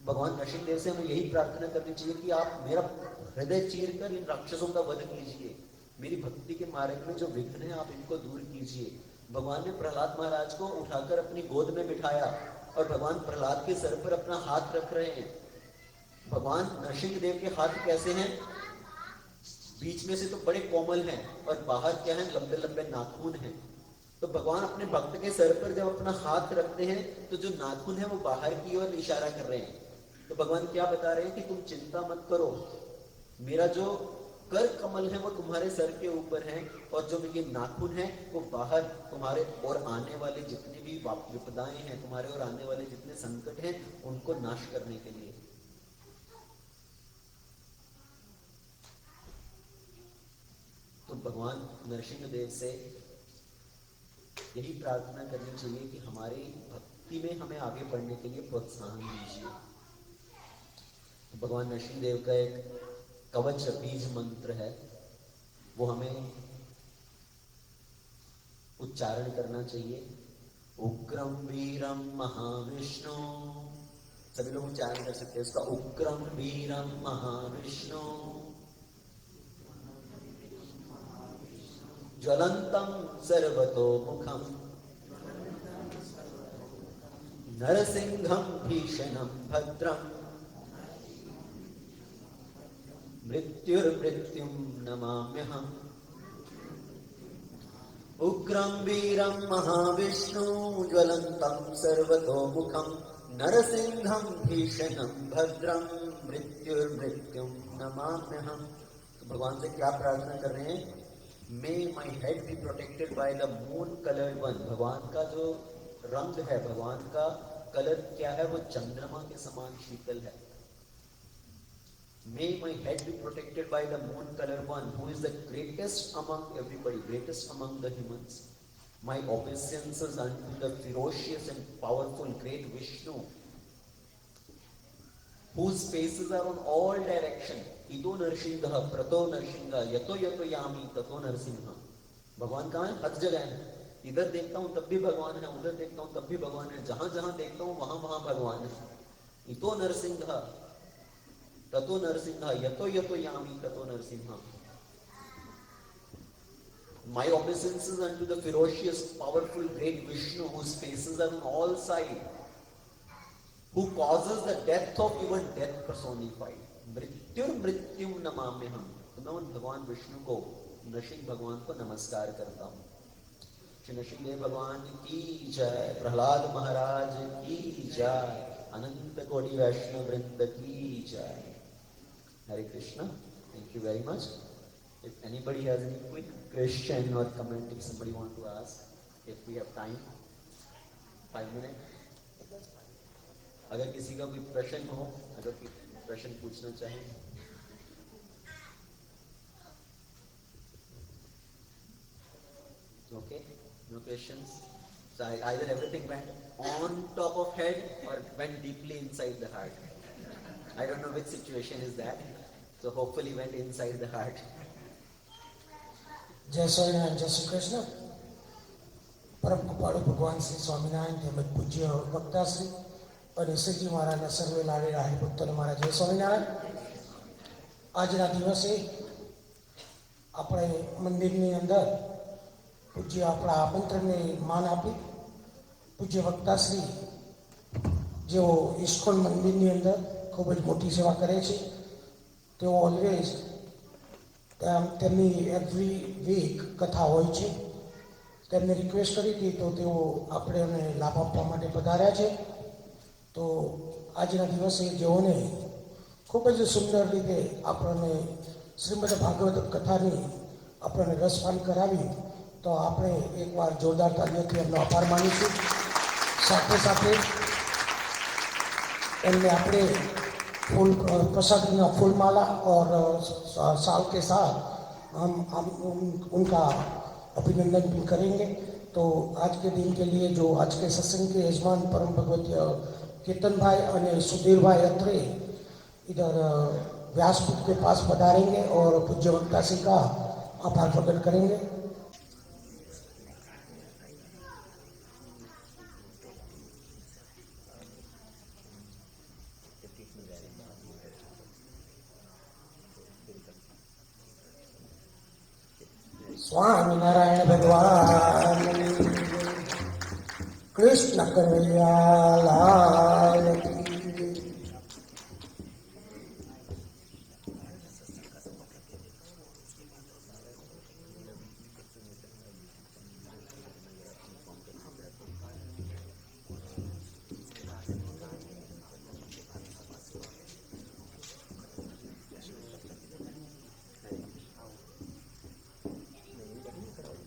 भगवान नरसिंहदेव से हमें यही प्रार्थना करनी चाहिए कि आप मेरा हृदय चीर कर इन राक्षसों का वध कीजिए, मेरी भक्ति के मार्ग में जो विघ्न है आप इनको दूर कीजिए। भगवान ने प्रहलाद महाराज को उठाकर अपनी गोद में बिठाया और भगवान प्रहलाद के सर पर अपना हाथ रख रहे हैं। भगवान नरसिंहदेव के हाथ कैसे हैं? बीच में से तो बड़े कोमल हैं और बाहर क्या है, लंबे लंबे नाखून हैं। तो भगवान अपने भक्त के सर पर जब अपना हाथ रखते हैं तो जो नाखून है वो बाहर की ओर इशारा कर रहे हैं। तो भगवान क्या बता रहे हैं कि तुम चिंता मत करो, मेरा जो कर कमल है वो तुम्हारे सर के ऊपर है और जो ये नाखून है वो बाहर तुम्हारे और आने वाले जितने भी विपदाएं हैं, तुम्हारे और आने वाले जितने संकट हैं उनको नाश करने के लिए। तो भगवान नरसिंहदेव से यही प्रार्थना करनी चाहिए कि हमारी भक्ति में हमें आगे बढ़ने के लिए प्रोत्साहन दीजिए। तो भगवान नरसिंहदेव का एक कवच बीज मंत्र है, वो हमें उच्चारण करना चाहिए। उग्रम वीरम महाविष्णु, सभी लोग उच्चारण कर सकते हैं इसका। उग्रम वीरम महाविष्णु ज्वलंतम सर्वतोमुखम नरसिंहम भीषणम भद्रम मृत्युर्मृत्युम नमाम्यहम्। उग्रं वीरं महाविष्णु ज्वलन्तं सर्वतोमुखं नरसिंहं भीषणं भद्रं मृत्युर्मृत्युम नमाम्यहम्। तो भगवान से क्या प्रार्थना कर रहे हैं? May my head be protected by the moon coloured one. भगवान का जो रंग है, भगवान का कलर क्या है, वो चंद्रमा के समान शीतल है। May my head be protected by the moon-colored one, who is the greatest among everybody, greatest among the humans. My obeisances unto the ferocious and powerful great Vishnu, whose faces are on all directions. Ito Narsingha, Prato Narsingha, Yato Yato Yami, Tato Narsingha. भगवान कहाँ है? हर जगह है। इधर देखता हूँ तब भी भगवान है, उधर देखता हूँ तब भी भगवान है, जहां जहां देखता हूँ वहां वहां भगवान है। इतो नरसिंहा ततो नरसिंहा, यतो यतो यामी ततो Narasimha. My obeisances unto the ferocious, powerful, great Vishnu, whose faces are on all sides, who causes the death of even death personified. मृत्युर मृत्युम नमाम्यहम्। तो मैं उन भगवान विष्णु को, नरसिंह भगवान को नमस्कार करता हूँ। श्री नरसिंह भगवान की जय, प्रहलाद महाराज की जय, अनंत कोटि वैष्णव वृंद की जय। Hare Krishna. Thank you very much. If anybody has any quick question or comment, if somebody want to ask, if we have time, 5 minutes. अगर किसी का कोई प्रश्न हो, अगर कोई प्रश्न पूछना चाहे, okay, no questions. So either everything went on top of head or went deeply inside the heart. I don't know which situation is that. So hopefully went inside the heart. जय स्वामीनारायण, जय श्री कृष्ण। परम कृपाळु भगवान श्री स्वामीनारायण તેમજ પૂજ્ય વક્તાશ્રી અને શ્રીજી મહારાજના સર્વે લાડેલા હરિભક્તોને મારા જય સ્વામિનારાયણ। આજના દિવસે આપણે મંદિરની અંદર પૂજ્ય આપણા આમંત્રણને માન આપી પૂજ્ય વક્તાશ્રી જેઓ ઇસ્કોન મંદિરની અંદર ખૂબ જ મોટી સેવા કરે છે, તેઓ ઓલવેઝ તેમની એવરી વીક કથા હોય છે। તેમને રિક્વેસ્ટ કરી હતી તો તેઓ આપણે લાભ આપવા માટે પધાર્યા છે। તો આજના દિવસે જેઓને ખૂબ જ સુંદર રીતે આપણને શ્રીમદ ભાગવત કથાની આપણને રસપાન કરાવી, તો આપણે એકવાર જોરદાર તાલીઓથી એમનો આભાર માનીશું। સાથે સાથે એમને આપણે फूल प्रसाद फूलमाला और साल के साथ हम उनका अभिनंदन भी करेंगे। तो आज के दिन के लिए जो आज के सत्संग के यजमान परम भगवतीय कीर्तन भाई और सुधीर भाई अत्रे इधर व्यासपीठ के पास पधारेंगे और पूज्य वक्ता श्री का आभार प्रकट करेंगे। સ્વામિનારાયણ ભગવાન કૃષ્ણ કનૈયા લાલ કી.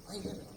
Ay,